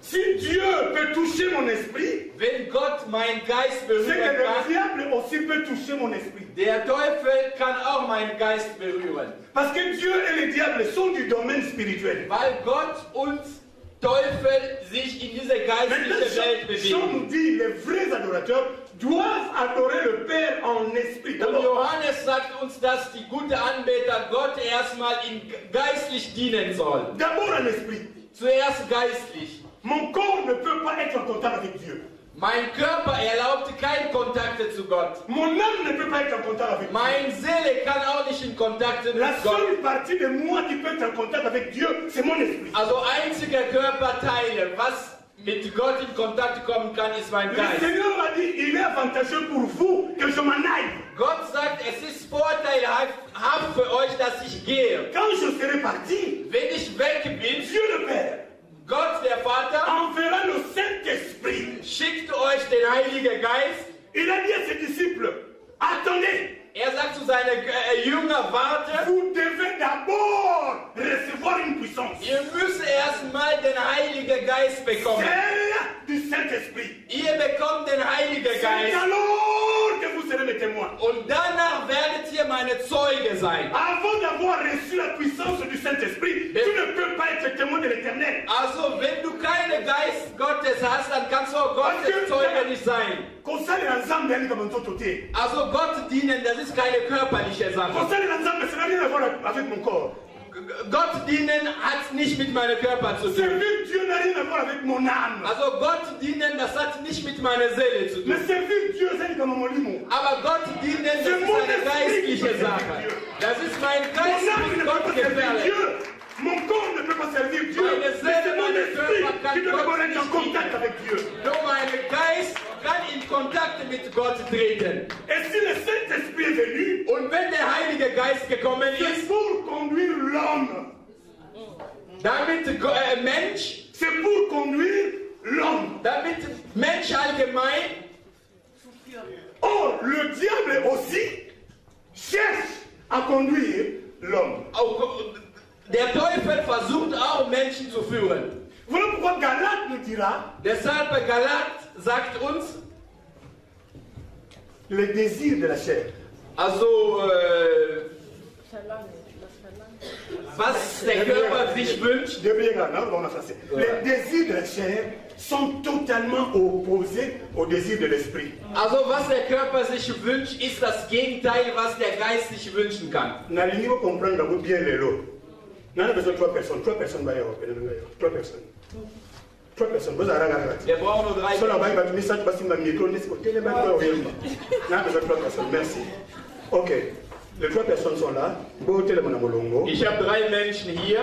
Si Dieu peut toucher mon esprit, Wenn Gott meinen Geist C'est berühren que le kann, diable aussi peut toucher mon esprit. der Teufel kann auch meinen Geist berühren. Parce que Dieu et le diable sont du domaine spirituel. Weil Gott und Teufel sich in diese geistliche Welt Jean nous bewegen. dit les vrais adorateurs doivent adorer le Père en esprit. Und D'abord, Johannes sagt uns, dass die guten Anbeter Gott erstmal geistlich dienen sollen. d'abord en esprit. Zuerst geistlich. Mon corps ne peut pas être en contact avec Dieu. Mein Körper erlaubte keine Kontakte zu Gott. Mon âme ne peut pas être en contact avec Dieu. Meine Seele kann auch nicht in Kontakte mit La Gott. seule partie de moi qui peut être en contact avec Dieu, c'est mon esprit. Also einzige Körperteile, was mit Gott in Kontakt kommen kann, ist mein Le Geist. Seigneur a dit, il est avantageux pour vous que je m'en aille. Gott sagt, es ist vorteilhaft für euch, dass ich gehe. Quand je serai parti, Wenn ich weg bin, Dieu le Père Gott, der Vater, enverra le Saint-Esprit. schickt euch den Heiligen Geist. Il a dit à ses disciples, attendez, Er sagt zu seinen Jüngern, wartet. vous devez d'abord recevoir une puissance. Ihr müsst erstmal den Heiligen Geist bekommen. Celle du Saint-Esprit. Ihr bekommt den Heiligen C'est Geist. alors que vous serez mes témoins. Und danach werdet ihr meine Zeuge sein. Avant d'avoir reçu la puissance du Saint-Esprit, tu ne peux pas être témoin de l'éternel. Also, wenn du keinen Geist Gottes hast, dann kannst du auch Gottes Zeuge nicht sein. Kosalela nzambe ali kama nzoto te. Also, Gott dienen, das ist keine körperliche Sache. Kosalela nzambe, ça n'a rien à voir avec mon corps. Gott dienen hat nicht mit meinem Körper zu tun. Servir Dieu n'a rien à voir avec mon âme. Also, Gott dienen, das hat nicht mit meiner Seele zu Mais tun. servir Dieu, c'est comme mon limo. Aber Gott dienen, das ist eine geistliche Sache. Das ist mein Geist, Mon âme mit ne Gott peut pas servir gefällt. Dieu. Mon corps ne peut pas servir Dieu. Meine Mais Seele, c'est mon meine esprit Körper qui doit kann d'abord Gott être en nicht contact dienen. avec Dieu. Nur mein Geist kann in Kontakt mit Gott treten. Et si le Saint-Esprit est venu, Und wenn der Heilige Geist gekommen c'est ist, pour conduire l'homme. damit Mensch, C'est pour conduire l'homme. damit Mensch allgemein, Or, le diable aussi cherche à conduire l'homme. auch, der Teufel versucht auch Menschen zu führen. Voilà pourquoi Galate nous dira Deshalb Galat sagt uns, les désirs de la chair. also Verlangen, das Verlangen. was der Körper sich wünscht, Les désirs de la chair sont totalement opposés aux désirs de l'esprit. also was der Körper sich wünscht, ist das Gegenteil, was der Geist sich wünschen kann. Nalingi vous comprendre bien les lots. On a besoin de 3 personnes. 3 personnes. 3 personnes. 3 personnes. Vous avez Wir brauchen nur 3 Sur la bague, tu mets ça, tu passes ma micro, on est côté, les bagues, on a besoin de 3 personnes. Merci. Ok. Les 3 personnes sont là. Bon, télé, mon amour. Ich habe 3 Menschen hier.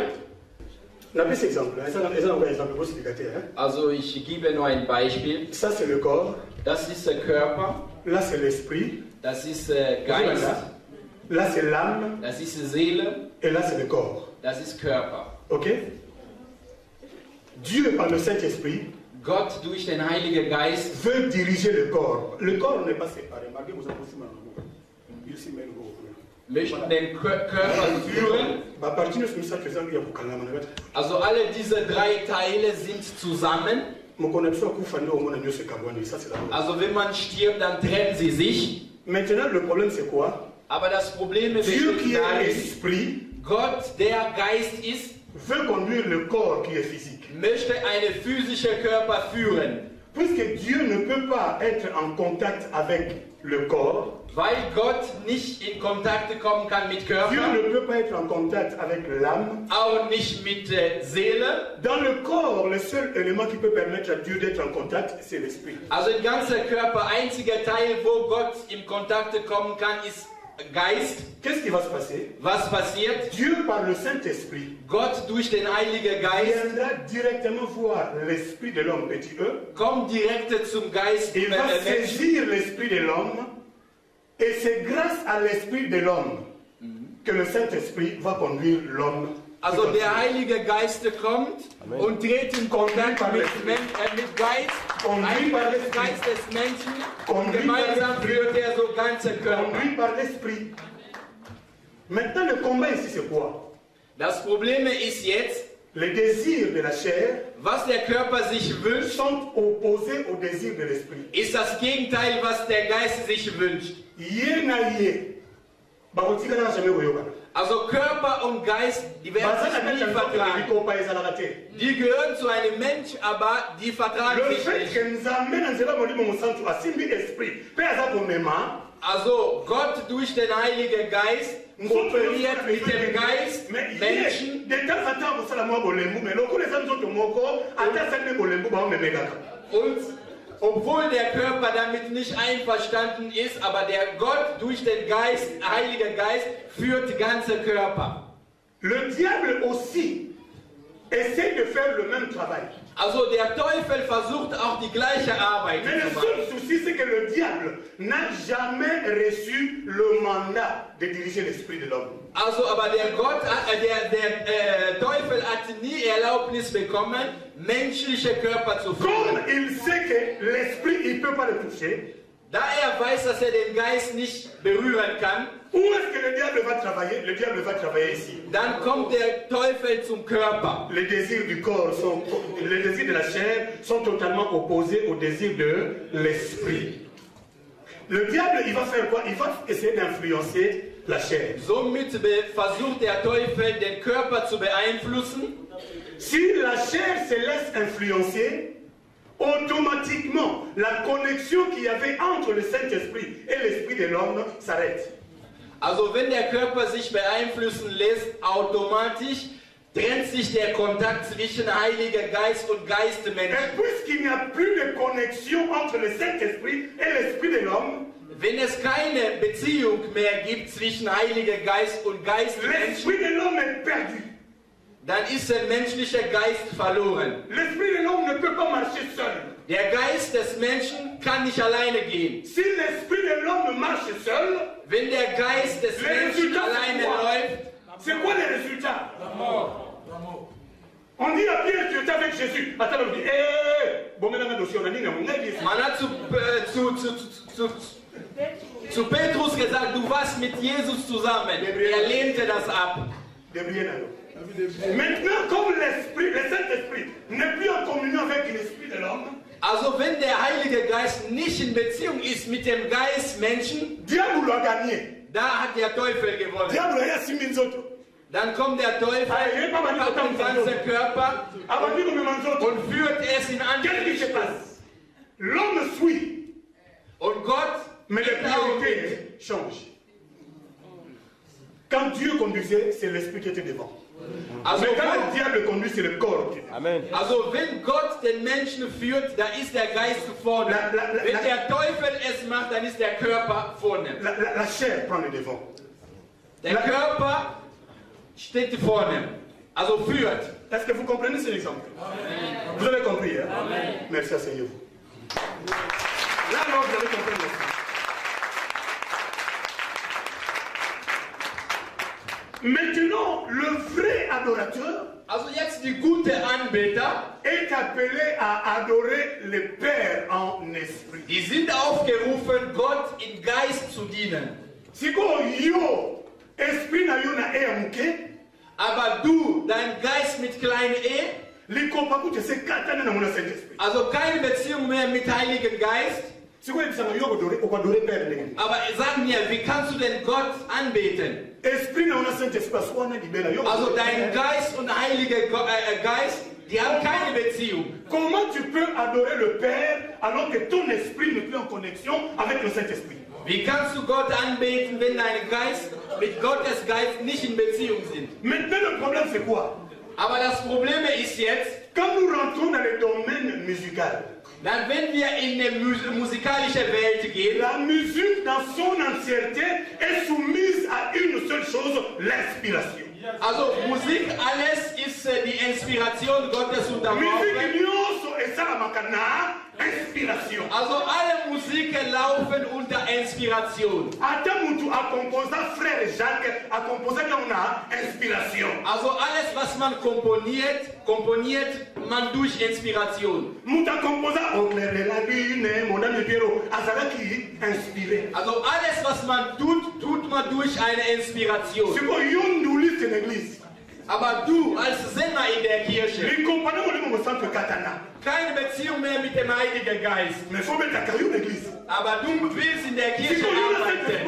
On a pris cet exemple. Ça, on a un exemple pour expliquer. Also ich gebe nur ein Beispiel. Ça, c'est le corps. Das ist der Körper, Là, c'est l'esprit. das ist Geist, Là, c'est l'âme. das ist Seele, Et là, c'est le corps. das ist Körper. Ok? Dieu, par le Saint-Esprit, Gott durch den Heiligen Geist veut diriger le corps. Le corps n'est pas séparé. Marquez, vous avez aussi mal. Il s'y met le corps. möchten den Körper führen. Also alle diese 3 Teile sind zusammen. Also wenn man stirbt, dann trennen sie sich. Maintenant, le problème c'est quoi? Aber das Problem ist, Dieu qui est esprit, Gott, der Geist ist, veut conduire le corps qui est physique. Möchte einen physischen Körper führen. Puisque Dieu ne peut pas être en contact avec le corps, weil Gott nicht in Kontakt kommen kann mit Körper, Dieu ne peut pas être en contact avec l'âme, auch nicht mit Seele. Dans le corps, le seul élément qui peut permettre à Dieu d'être en contact, c'est l'esprit. Also im ganzen Körper, einziger Teil, wo Gott in Kontakt kommen kann, ist Geist. Qu'est-ce qui va se passer? Was passiert? Dieu par le Saint-Esprit, Gott durch den Heiligen Geist, viendra directement voir l'esprit de l'homme, petit e, kommt direkt zum Geist. il va saisir l'esprit de l'homme, et c'est grâce à l'esprit de l'homme que le Saint-Esprit va conduire l'homme. Also der Heilige Geist kommt und tritt in Kontakt mit Geist, Heiliger Geist des Menschen, und gemeinsam führt er so ganzen Körper. Conduit par l'esprit. Maintenant, le combat ici, c'est quoi? Das Problem ist jetzt, Les désirs de la chair was der Körper sich wünscht, sont opposés aux désirs de l'esprit. ist das Gegenteil, was der Geist sich wünscht. Yé na yé, bakotikana na jamais koyokana. Also Körper und Geist, die werden sich nie vertragen. Die gehören zu einem Mensch, aber die vertragen sich nicht. Also Gott durch den Heiligen Geist kooperiert mit dem Geist Menschen. Und obwohl der Körper damit nicht einverstanden ist, aber der Gott durch den Geist, Heiliger Geist, führt den ganzen Körper. Le diable aussi essaie de faire le même travail. Also der Teufel versucht auch die gleiche Arbeit Mais le seul souci, c'est que le diable n'a jamais reçu le mandat de diriger l'esprit de l'homme. Also, aber der Teufel hat nie Erlaubnis bekommen, menschliche Körper zu führen. Comme il sait que l'esprit, il ne peut pas le toucher. Da weiß, dass den Geist nicht berühren kann. Où est-ce que le diable va travailler? Le diable va travailler ici. Dann kommt der Teufel zum Körper. Les désirs du corps les désirs de la chair sont totalement opposés aux désirs de l'esprit. Le diable, il va faire quoi? Il va essayer d'influencer la chair. Somit versucht der Teufel, den Körper zu beeinflussen. Si la chair se laisse influencer, automatiquement, la connexion qu'il y avait entre le Saint-Esprit et l'esprit de l'homme s'arrête. Also wenn der Körper sich beeinflussen lässt, automatisch trennt sich der Kontakt zwischen Heiliger Geist und Geistmensch. Et puisqu'il n'y a plus de connexion entre le Saint-Esprit et l'esprit de l'homme, wenn es keine Beziehung mehr gibt zwischen Heiliger Geist und Geistmensch, l'esprit de l'homme est perdu. Dann ist der menschliche Geist verloren. L'esprit de l'homme ne peut pas marcher seul. Der Geist des Menschen kann nicht alleine gehen. Si l'esprit de l'homme marche seul, wenn der Geist des Menschen alleine läuft, c'est quoi les résultats? La mort. On dit à Pierre, tu étais avec Jésus. Attends, on dit, man hat zu Petrus gesagt, du warst mit Jesus zusammen. Er lehnte das ab. Maintenant, comme l'esprit, le Saint-Esprit n'est plus en communion avec l'esprit de l'homme, also wenn der Heilige Geist nicht in Beziehung ist mit dem Geist Menschen, diable a gagné. Da hat der Teufel gewonnen. Diable a simminzoto. Dann kommt der Teufel, hat den ganzen Körper und führt es in andere. L'homme suit. Und Gott, mais les priorités changent. Quand Dieu conduisait, c'est l'esprit qui était devant. Also mais quand le diable conduit, c'est le corps qui est devant. Amen. Also wenn Gott den Menschen führt, da ist der Geist vorne. Wenn der Teufel es macht, dann ist der Körper vorne. La chair prend le devant. Der Körper steht vorne, also führt. Est-ce que vous comprenez cet exemple? Amen. Vous avez compris, hein? Amen. Merci, asseyez-vous. Là, non, vous avez compris aussi. Maintenant, le vrai adorateur, also jetzt die gute Anbeter, est appelé à adorer le Père en esprit. Die sind aufgerufen, Gott in Geist zu dienen. Siko yo, esprit na yo na muke. Aber du, dein Geist mit kleinem E, also keine Beziehung mehr mit Heiligen Geist. Aber sag mir, wie kannst du denn Gott anbeten? Also dein Geist und Heiliger Geist, die haben keine Beziehung. Comment tu peux adorer le Père alors que ton esprit n'est plus en connexion avec le Saint-Esprit? Wie kannst du Gott anbeten, wenn dein Geist mit Gottes Geist nicht in Beziehung sind? Maintenant le problème c'est quoi? Aber das Problem ist jetzt, quand nous rentrons dans le domaine musical, dann wenn wir in die musikalische Welt gehen, la musique dans son entièreté est soumise à une seule chose, l'inspiration. Also Musik, alles ist die Inspiration Gottes unterworfen. Also alle Musiken laufen unter Inspiration. Also alles, was man komponiert man durch Inspiration. Also alles, was man tut man durch eine Inspiration. Aber du als Sänger in der Kirche, keine Beziehung mehr mit dem Heiligen Geist. Aber du willst in der Kirche arbeiten.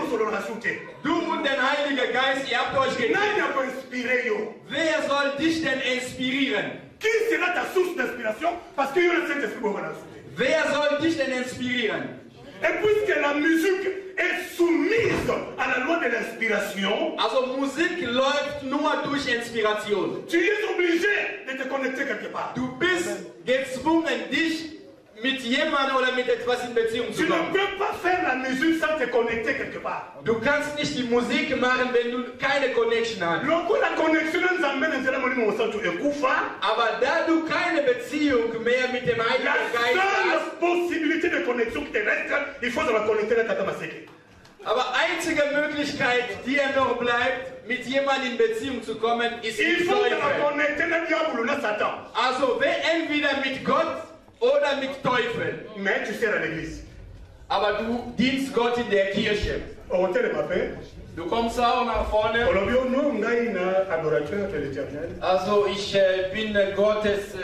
Du und der Heilige Geist, ihr habt euch gekriegt. Wer soll dich denn inspirieren? Qui sera ta source d'inspiration? Parce qu'il y a le Saint-Esprit pour nous. Wer soll dich denn inspirieren? Et puisque la musique est soumise à la loi de l'inspiration, also Musik läuft nur durch Inspiration. Tu es obligé de te connecter quelque part. Du bist gezwungen, dich mit jemandem oder mit etwas in Beziehung zu kommen. Tu ne peux pas faire la musique sans te connecter quelque part. Du kannst nicht die Musik machen, wenn du keine Connection hast. Aber da du keine Beziehung mehr mit dem Heiligen Geist hast, possibilité de connexion terrestre, il faut se connecter à Tata Maseke. Aber einzige Möglichkeit, die er noch bleibt, mit jemandem in Beziehung zu kommen, ist mit Teufel. Also entweder mit Gott oder mit Teufel. Mais tu sers à l'église. Aber du dienst Gott in der Kirche. Du kommst auch nach vorne. Also ich bin Gottes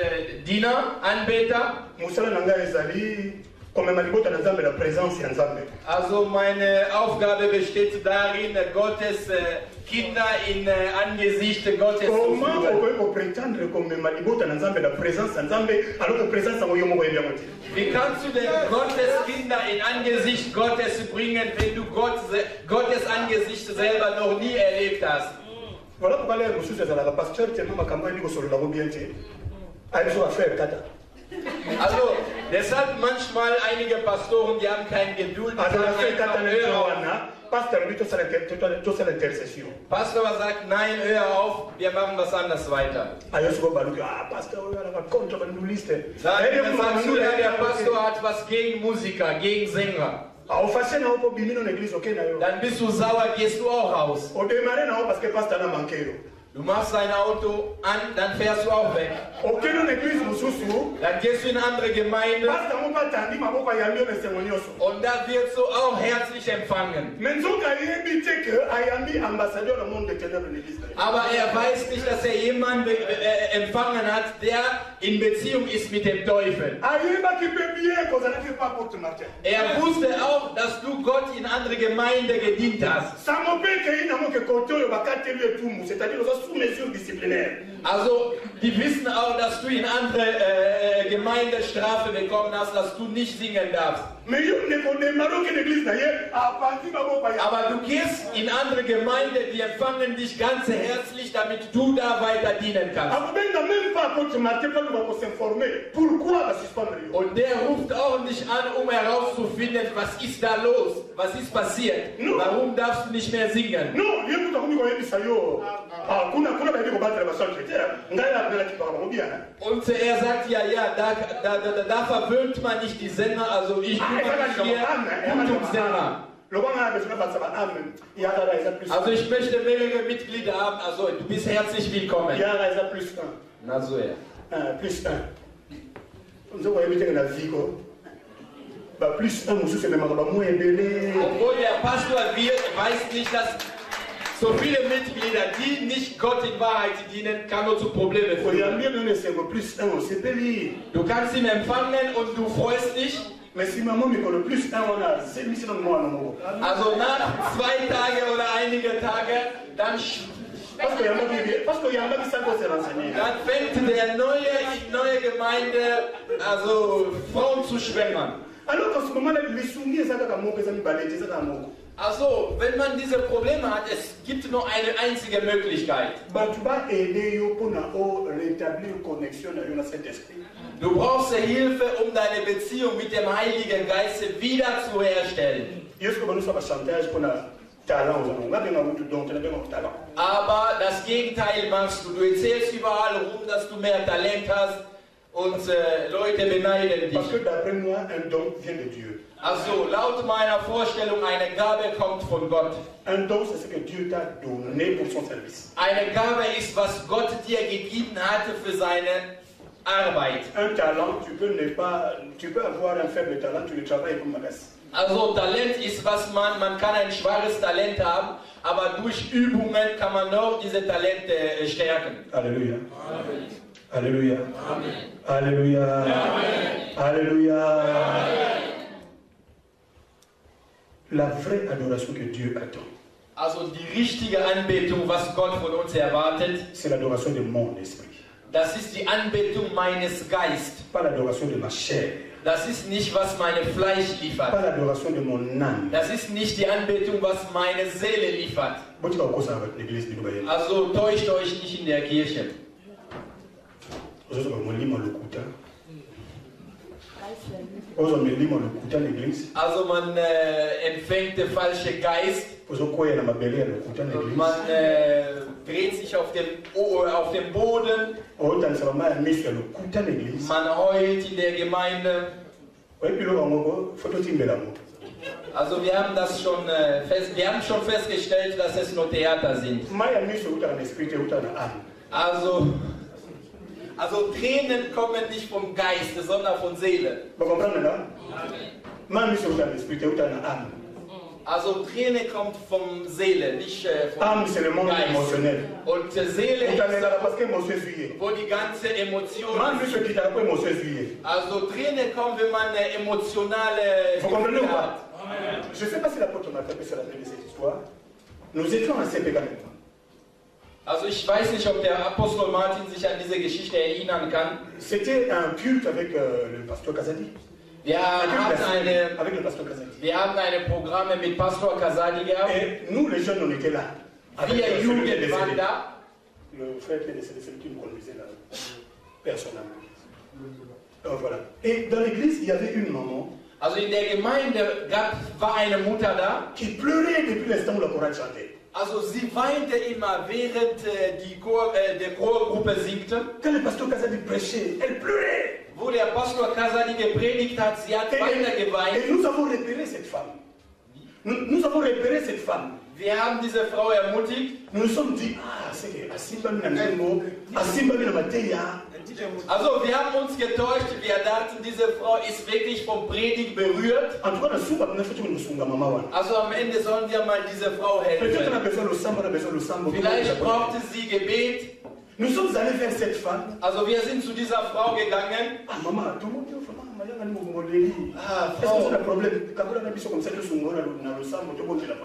Diener, Anbeter. Also meine Aufgabe besteht darin, Gottes Kinder in Angesicht Gottes zu führen. Wie kannst du denn Gottes Kinder in Angesicht Gottes bringen, wenn du Gottes Angesicht selber noch nie erlebt hast? Voilà pourquoi les ressources à la pasteur tellement ma campagne sur le bien dit. Also affaire tata. Also, deshalb manchmal einige Pastoren, die haben keine Geduld. Pastor sagt, nein, hör auf, wir machen was anderes weiter. Dann sagst du, der Pastor hat was gegen Musiker, gegen Sänger. Dann bist du sauer, gehst du auch raus. Du machst dein Auto an, dann fährst du auch weg. Dann gehst du in eine andere Gemeinde. Und da wirst du auch herzlich empfangen. Aber er weiß nicht, dass er jemanden empfangen hat, der in Beziehung ist mit dem Teufel. Er wusste auch, dass du Gott in andere Gemeinde gedient hast. Also, die wissen auch, dass du in andere Gemeindestrafe bekommen hast, dass du nicht singen darfst. Aber du gehst in andere Gemeinde, die empfangen dich ganz herzlich, damit du da weiter dienen kannst. Und der ruft auch nicht an, um herauszufinden, was ist da los, was ist passiert, warum darfst du nicht mehr singen. Und er sagt, da verwöhnt man nicht die Sänger, also ich bin hier Sänger. Also ich möchte mehrere Mitglieder haben, also du bist herzlich willkommen. Na so ja. Plus 1. Plus 1, obwohl der Pastor weiß nicht, dass so viele Mitglieder, die nicht Gott in Wahrheit dienen, kann nur zu Problemen führen. Du kannst ihn empfangen und du freust dich. Also nach 2 Tagen oder einige Tage, dann fängt der neue Gemeinde, also Frauen zu schwängern. Also, wenn man diese Probleme hat, es gibt nur eine einzige Möglichkeit. Du brauchst Hilfe, um deine Beziehung mit dem Heiligen Geist wiederzuherstellen. Aber das Gegenteil machst du. Du erzählst überall rum, dass du mehr Talent hast und Leute beneiden dich. Also laut meiner Vorstellung, eine Gabe kommt von Gott. Eine Gabe ist, was Gott dir gegeben hatte für seine Arbeit. Un talent, tu peux avoir un faible talent, tu le travailles comme magasin. Also Talent ist, was man kann ein schwaches Talent haben, aber durch Übungen kann man noch diese Talente stärken. Alléluia. Alléluia. Alléluia. Alléluia. La vraie adoration que Dieu attend. Also die richtige Anbetung, was Gott von uns erwartet, c'est l'adoration de mon esprit. Das ist die Anbetung meines Geistes. Pas l'adoration de ma chair. Das ist nicht, was meine Fleisch liefert. Pas l'adoration de mon âme. Das ist nicht die Anbetung, was meine Seele liefert. Also täuscht euch nicht in der Kirche. Also man empfängt den falschen Geist. Man dreht sich auf dem Boden. Man heult in der Gemeinde. Also wir haben das schon festgestellt, dass es nur Theater sind. Also Tränen kommen nicht vom Geist, sondern von Seele. Also Träne kommt vom Seele, nicht vom Geist. Und Seele ist, wo die ganze Emotion ist. Also Träne kommen, wenn man eine emotionale Gefühle hat. Je ne sais pas si l'apôtre Martin peut se rappeler de cette histoire. Nous étions à CPK. Also ich weiß nicht, ob der Apostel Martin sich an diese Geschichte erinnern kann. C'était un culte avec le pasteur Kazadi. Wir haben eine Programme mit Pastor Kazadi gehabt. Et nous les jeunes on était là. Wir Jugend waren da. Le frère qui est décédé, c'est lui qui nous conduisait là, personnellement. Voilà. Et dans l'église, il y avait une maman. Also in der Gemeinde war eine Mutter da. Qui pleurait depuis l'instant où la chorale chantait. Also sie weinte immer, während der Chorgruppe singte. Quand le pasteur Kazadi prêchait, elle pleurait. Wo der Pastor Kazadi gepredigt hat, sie hat weiter geweint. Et nous avons repéré cette femme. Nous avons repéré cette femme. Wir haben diese Frau ermutigt. Nous nous sommes dit, c'est que Asimba Minanemo, Asimba Minamateya. Also wir haben uns getäuscht, wir dachten, diese Frau ist wirklich vom Predigt berührt. Also am Ende sollen wir mal diese Frau helfen. Vielleicht brauchte sie Gebet. Nous sommes allés vers cette femme. Also wir sind zu dieser Frau gegangen.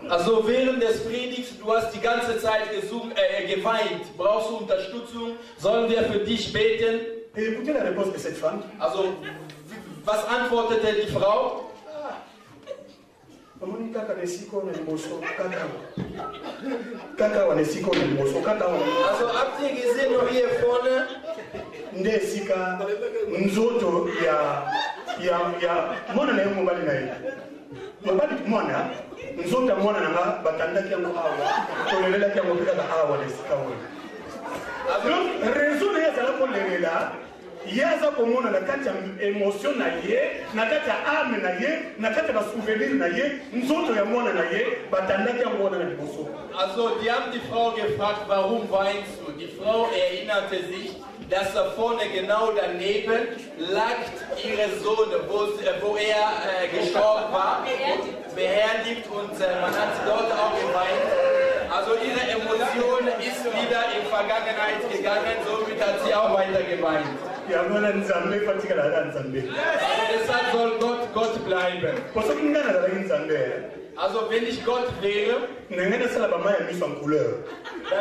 Also während des Predigts, du hast die ganze Zeit geweint. Brauchst du Unterstützung? Sollen wir für dich beten? Also was antwortete die Frau? Also habt ihr gesehen noch hier vorne? Ndesika nzoto ya mwana na yemo bali na ye. Mabali mwana nzota mwana nanga batandaki yango awa. Tolelela yango pika ka awa ndesika wona. Donc raison ya zala ko lelela yaza komona na kati ya emotion na ye, na kati ya âme na ye, na kati ya souvenir na ye, nzoto ya mwana na ye batandaki yango wana na liboso. Also die haben die Frau gefragt, warum weinst du? Die Frau erinnerte sich, dass da vorne genau daneben lag ihre Sohn, wo er gestorben war, beerdigt, und man hat dort auch geweint. Also ihre Emotion ist wieder in Vergangenheit gegangen, somit hat sie auch weiter geweint. Deshalb soll Gott bleiben. Also wenn ich Gott wäre, dann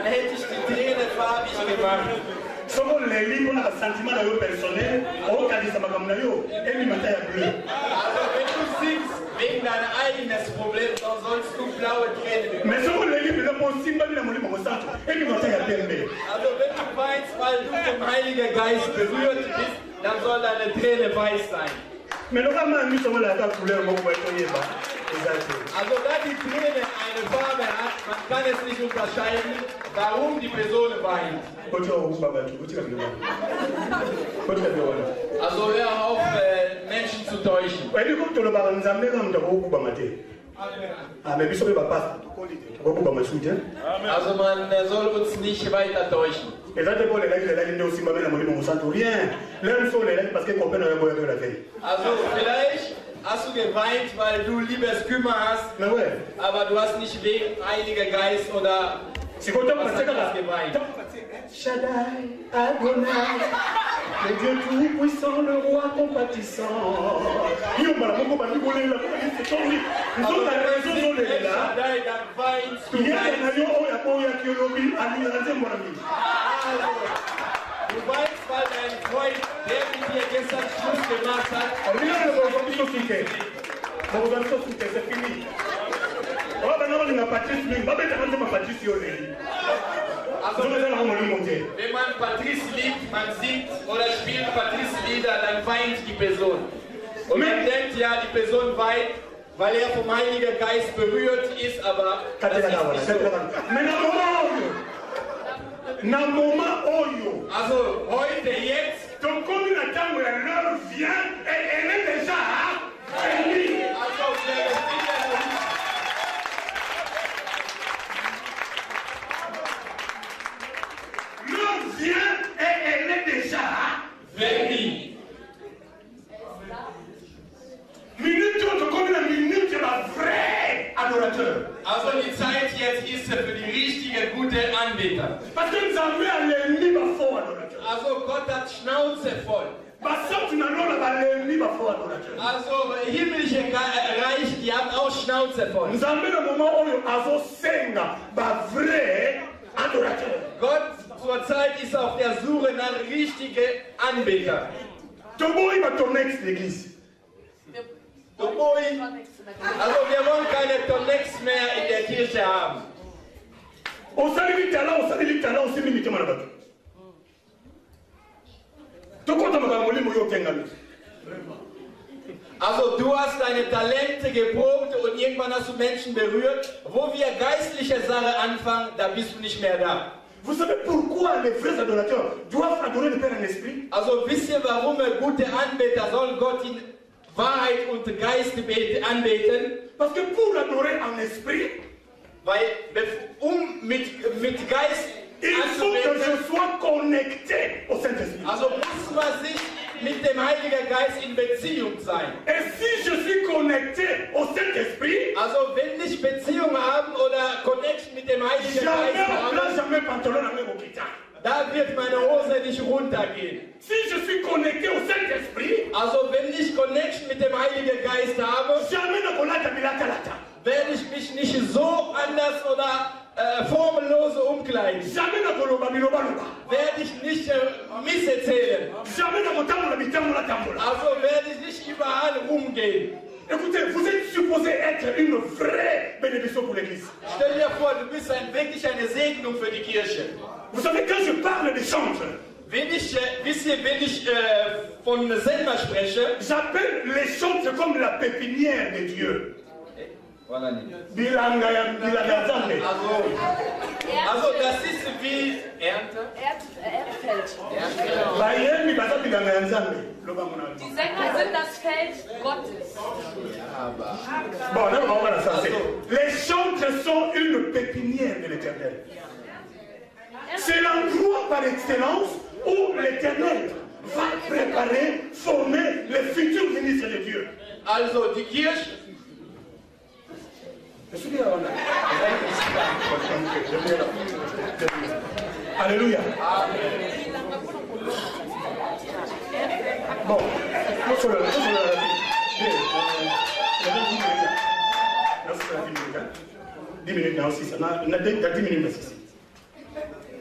hätte ich die Tränen farbig gemacht. Also wenn du singst wegen dein eigenes Problem, dann sollst du blaue Tränen bekommen. Also wenn du weinst, weil du vom Heiligen Geist berührt bist, dann soll deine Träne weiß sein. Also da die Träne eine Farbe hat, man kann es nicht unterscheiden, warum die Person weint. Also hör auf, Menschen zu täuschen. Ah, mais bisous, va pas. Also man soll uns nicht weiter täuschen. Et ça, c'est pour les règles de la ligne aussi, ma mère, rien. L'un sont les règles parce qu'ils comprennent la voix de la veille. Also vielleicht hast du geweint, weil du Liebeskümmer hast, aber du hast nicht wegen Heiliger Geist oder was anderes geweint. Shaddai, Adonai, le Dieu tout-puissant, le roi compatissant. Il y a un Du weißt, weil dein Freund, der mit dir gestern Schluss gemacht hat, also, wenn man Patrice liebt, man singt oder spielt Patrice-Lieder, dann weint die Person. Und man denkt, ja, die Person weint, weil er vom Heiligen Geist berührt ist, aber das ist nicht so. Also heute, jetzt, donc comme une attente, l'heure vient et elle est déjà finie. L'heure vient et elle est déjà finie. Minute comme une minute, c'est la vraie adorateur. Also die Zeit jetzt ist für die richtige, gute Anbeter. Parce que nous avons l'ennemi fort adorateur. Also Gott hat Schnauze voll. Also himmlische Reich, die haben auch Schnauze voll. Nous avons le moment où nous avons vrai adorateur. Gott zurzeit ist auf der Suche nach richtigen Anbetern. Toboy va tourner l'église. Toboy. Also wir wollen keine Tonex mehr in der Kirche haben. Also du hast deine Talente geprobt und irgendwann hast du Menschen berührt. Wo wir geistliche Sache anfangen, da bist du nicht mehr da. Vous savez pourquoi les vrais adorateurs doivent adorer le Père en esprit? Also wisst ihr, warum gute Anbeter sollen Gott in Wahrheit und Geist anbeten? Parce que pour adorer en esprit, weil mit Geist il faut que je sois connecté au Saint-Esprit. Also muss man sich mit dem Heiligen Geist in Beziehung sein. Et si je suis connecté au Saint-Esprit, also wenn ich Beziehung haben oder Connection mit dem Heiligen Geist haben, da wird meine Hose nicht runtergehen. Si je suis connecté au Saint-Esprit, also wenn ich Connection mit dem Heiligen Geist habe, werde ich mich nicht so anders oder formellose umkleiden. Werde ich nicht misserzählen. Also werde ich nicht überall rumgehen. Écoutez, vous êtes supposé être une vraie bénédiction pour l'église. Stell dir vor, du bist wirklich eine Segnung für die Kirche. Vous savez, quand je parle des chantres, wenn ich von Sender spreche, j'appelle les chantres comme la pépinière de Dieu. Also das ist wie Ernte. Die Sänger sind das Feld Gottes. Bon, là, on va voir ça. Les chantres sont une pépinière de l'Éternel. C'est l'endroit par excellence où l'Éternel va préparer, former les futurs ministres de Dieu. Also die Kirche. Alléluia. Bon,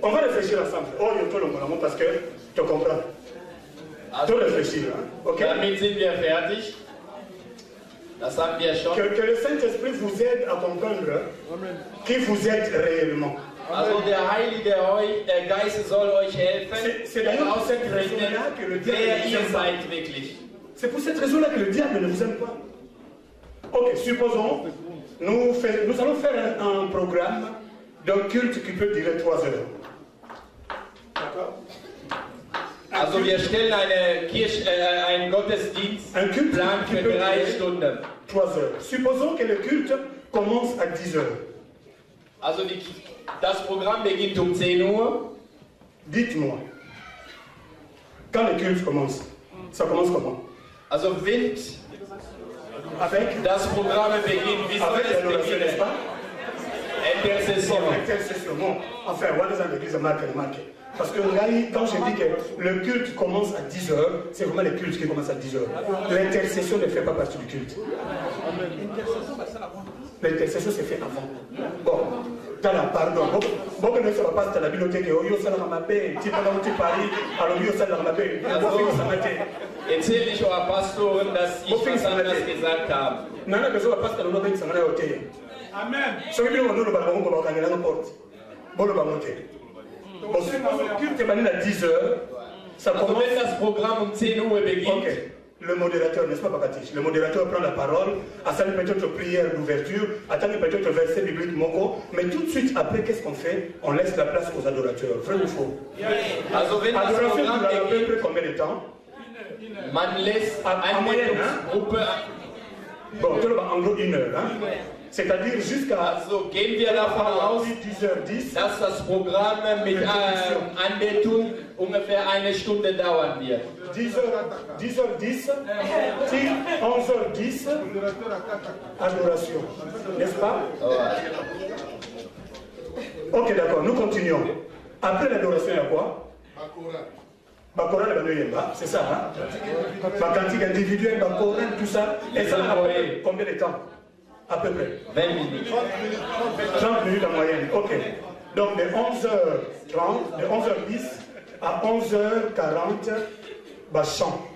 on va réfléchir ensemble. Oh, parce que tu comprends. Tu réfléchir. Ok? Damit sind wir fertig. Das haben wir schon. Que le Saint-Esprit vous aide à comprendre qui vous êtes réellement. Also der Heilige Geist soll euch helfen, herauszufinden, wer ihr seid wirklich. C'est pour cette raison-là que le diable ne vous aime pas. Ok, supposons, nous allons faire un programme d'un culte qui peut durer 3 heures. D'accord? Also wir stellen einen Gottesdienstplan für 3 Stunden. 3 heures. Supposons que le culte commence à 10 heures. Also das Programm beginnt um 10 Uhr. Dites-moi, quand le culte commence, ça commence comment? Also wenn das Programm beginnt, wie soll es beginnen? Intercession. Intercession. Bon, enfin, on va dans l'église marqué. Parce que quand je dis que le culte commence à 10 heures, c'est vraiment le culte qui commence à 10 heures. L'intercession ne fait pas partie du culte. L'intercession se fait avant. Bon, pardon. Bon, que ne sera pas dans la bibliothèque, yo ça la mapé, tu parles où tu paries, alors yo ça la mapé. Erzähle ich eurer Pastoren, dass ich was anderes gesagt habe. Nana que soit pasteur no ben sangana hotel. Amen. So bibi no no ba ngo ba kangela no porte. Bolo ba monter. Bon, si le culte est à 10 heures, ça commence. Wenn das Programm um 10 Uhr beginnt. Ok. Le modérateur, n'est-ce pas, Pakatish? Le modérateur prend la parole, à ça peut-être prière d'ouverture, attend peut-être verset biblique Moko, mais tout de suite après, qu'est-ce qu'on fait? On laisse la place aux adorateurs. Vrai ou faux? Adoration, tu l'as à peu près combien de temps? Man lässt Anbetungsgruppe. Bon, tu l'as en gros 1 heure, hein? C'est-à-dire jusqu'à also gehen wir davon aus, 10h10, dass das Programm mit Anbetung ungefähr 1 Stunde dauern wird. 10h10, 11h10, adoration. N'est-ce pas? Ok, d'accord, nous continuons. Après l'adoration, il y a quoi? Bakora le Banoyemba, c'est ça, hein? Bakantique individuelle, Bakora, tout ça. Et ça, combien de temps? À peu près 20 minutes. 30 minutes en moyenne, ok. Donc de 11h30, de 11h10 à 11h40, bah, chant.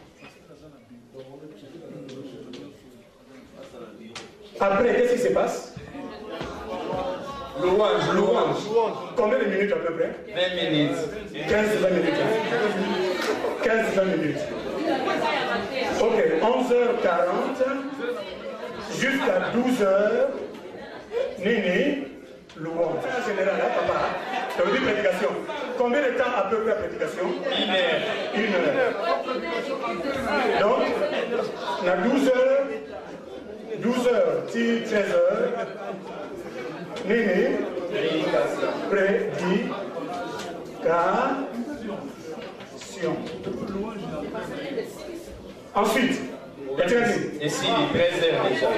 Après, qu'est-ce qui se passe? Louange. Combien de minutes à peu près? 20 minutes. 15-20 minutes. 15-20 minutes. Ok, 11h40 jusqu'à 12h. Nini, louange. En général, là, papa, ça veut dire prédication. Combien de temps à peu près la prédication? 1 heure. 1 heure. Donc, on a 12h, 13h. Nini, prédication. Ensuite, et si, 13h déjà.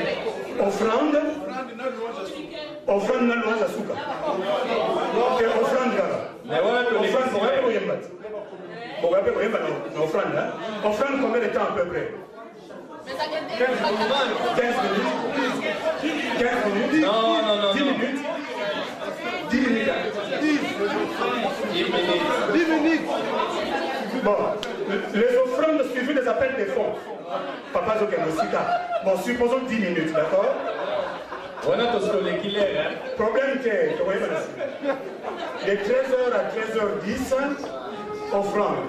Offrande na louange à souka. Ok, offrande là. Offrande, offrande combien de temps à peu près? 15 minutes. Non. 10 minutes. 10 minutes. 10 minutes. Bon, les offrandes suivies des appels des fonds. Papa Zokenosika. Bon, supposons 10 minutes, d'accord? Problème que, de 13h à 13h10, offrande.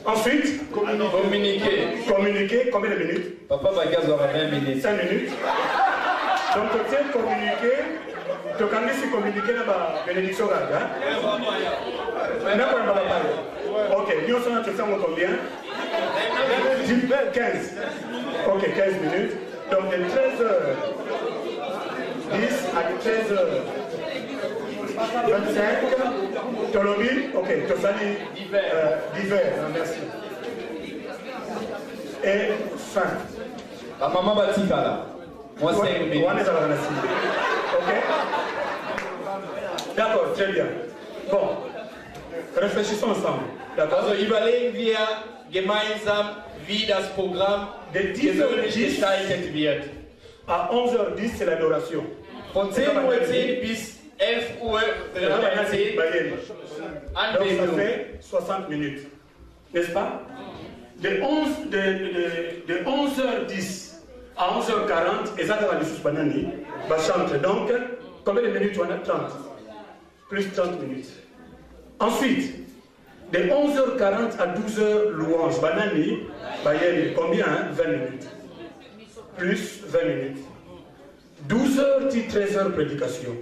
Ensuite, communiquer, combien de minutes? Papa Bagaz aura 20 minutes. 5 minutes. Donc, tu as communiqué, tu as communiqué dans la bénédiction. Ok, nous sommes combien? 15. Ok, 15 minutes. Donc, de 13h10 à 13h25, Tolobi, ok, Tosali, d'hiver, merci. Et fin. La maman Batika là. Moi, 5 minutes. Ok? D'accord, très bien. Bon, réfléchissons ensemble. Also überlegen wir gemeinsam, wie das Programm gewöhnlich gestaltet wird. À 11h10, c'est l'adoration. Von 10:10 bis 11 Uhr donc ça fait 60 minutes. N'est-ce pas? De 11h10 à 11h40, et ça va aller sous Banani, va chanter. Donc, combien de minutes on a? 30. Plus 30 minutes. Ensuite, de 11h40 à 12h, louange. Banani, Bayeli, combien? 20 minutes. Plus 20 minutes. 12h, 13h, prédication.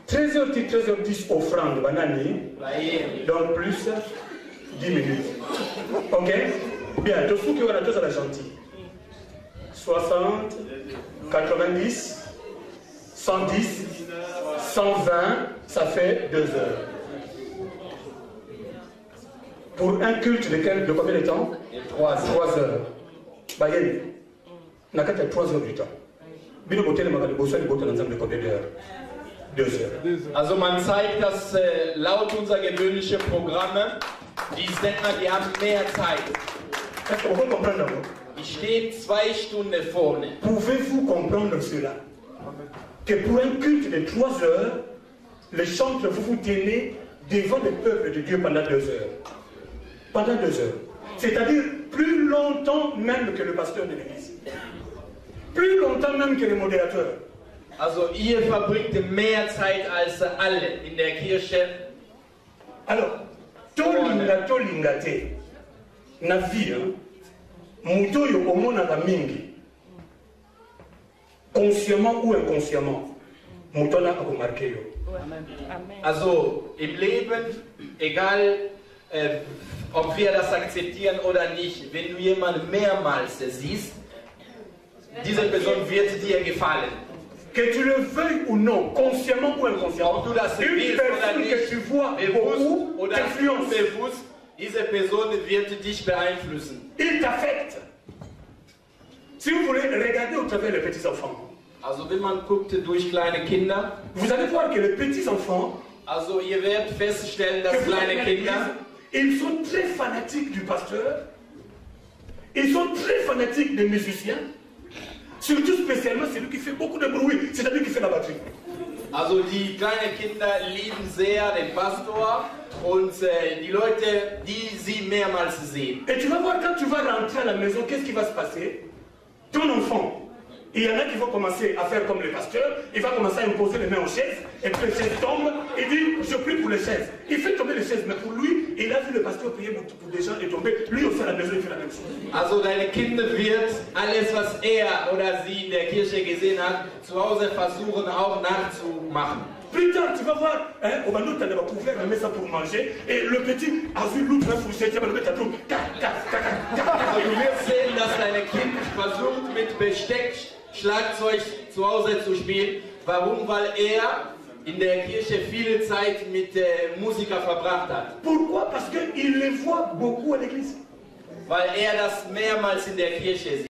13h, 13h10 offrande, banani. Donc plus 10 minutes. Ok? Bien, tous ceux qui ont la chose à la gentille. 60, 90, 110, 120, ça fait 2 heures. Pour un culte de combien de temps? 3 heures. Bayeni, n'a qu'à 3 heures du temps. Bien au côté, il besoin de combien d'heures? 2 heures. Also man zeigt, dass laut unser gewöhnliche Programme die Sänger, die haben mehr Zeit. Est-ce que vous pouvez comprendre d'abord? Die stehen 2 Stunden vorne. Pouvez-vous comprendre cela? Que pour un culte de 3 heures, le chantre, vous vous tenez devant le peuple de Dieu pendant 2 heures. Pendant 2 heures. C'est-à-dire plus longtemps même que le pasteur de l'église. Plus longtemps même que le modérateur. Also ihr verbringt mehr Zeit als alle in der Kirche. Alors, tolinga te na vie, muto yo omona la mingi, consciemment ou inconsciemment, muto na ako marqué yo. Also im Leben, egal ob wir das akzeptieren oder nicht, wenn du jemanden mehrmals siehst, diese Person wird dir gefallen. Que tu le veuilles ou non, consciemment ou inconsciemment, une personne que tu vois beaucoup t'influence. Diese Person wird dich beeinflussen. Il t'affecte. Si vous voulez regarder au travers les petits enfants, also wenn man guckt durch kleine Kinder, vous allez voir que les petits enfants, also ihr werdet feststellen, dass kleine Kinder, ils sont très fanatiques du pasteur, ils sont très fanatiques des musiciens. Surtout spécialement celui qui fait beaucoup de bruit, c'est-à-dire qui fait la batterie. Also die kleinen Kinder lieben sehr den Pastor und die Leute, die sie mehrmals sehen. Et tu vas voir quand tu vas rentrer à la maison, qu'est-ce qui va se passer? Ton enfant, il y en a qui vont commencer à faire comme le pasteur, il va commencer à imposer les mains aux chaises, et puis les chaises tombent, il dit je prie pour les chaises. Il fait tomber les chaises, mais pour lui, il a vu le pasteur prier pour des gens et tomber, lui aussi à la maison il fait la même chose. Also deine Kinder wird alles, was er oder sie in der Kirche gesehen hat, zu Hause versuchen auch nachzumachen. Plus tard, tu vas voir, on va nous donner un couvert, on met ça pour manger, et le petit a vu l'autre fourchette, il va le mettre à tout. Also du wirst sehen, dass dein Kind versucht mit Besteck Schlagzeug zu Hause zu spielen. Warum? Weil er in der Kirche viele Zeit mit Musikern verbracht hat. Pourquoi? Parce qu'il les voit beaucoup à l'église. Weil er das mehrmals in der Kirche sieht.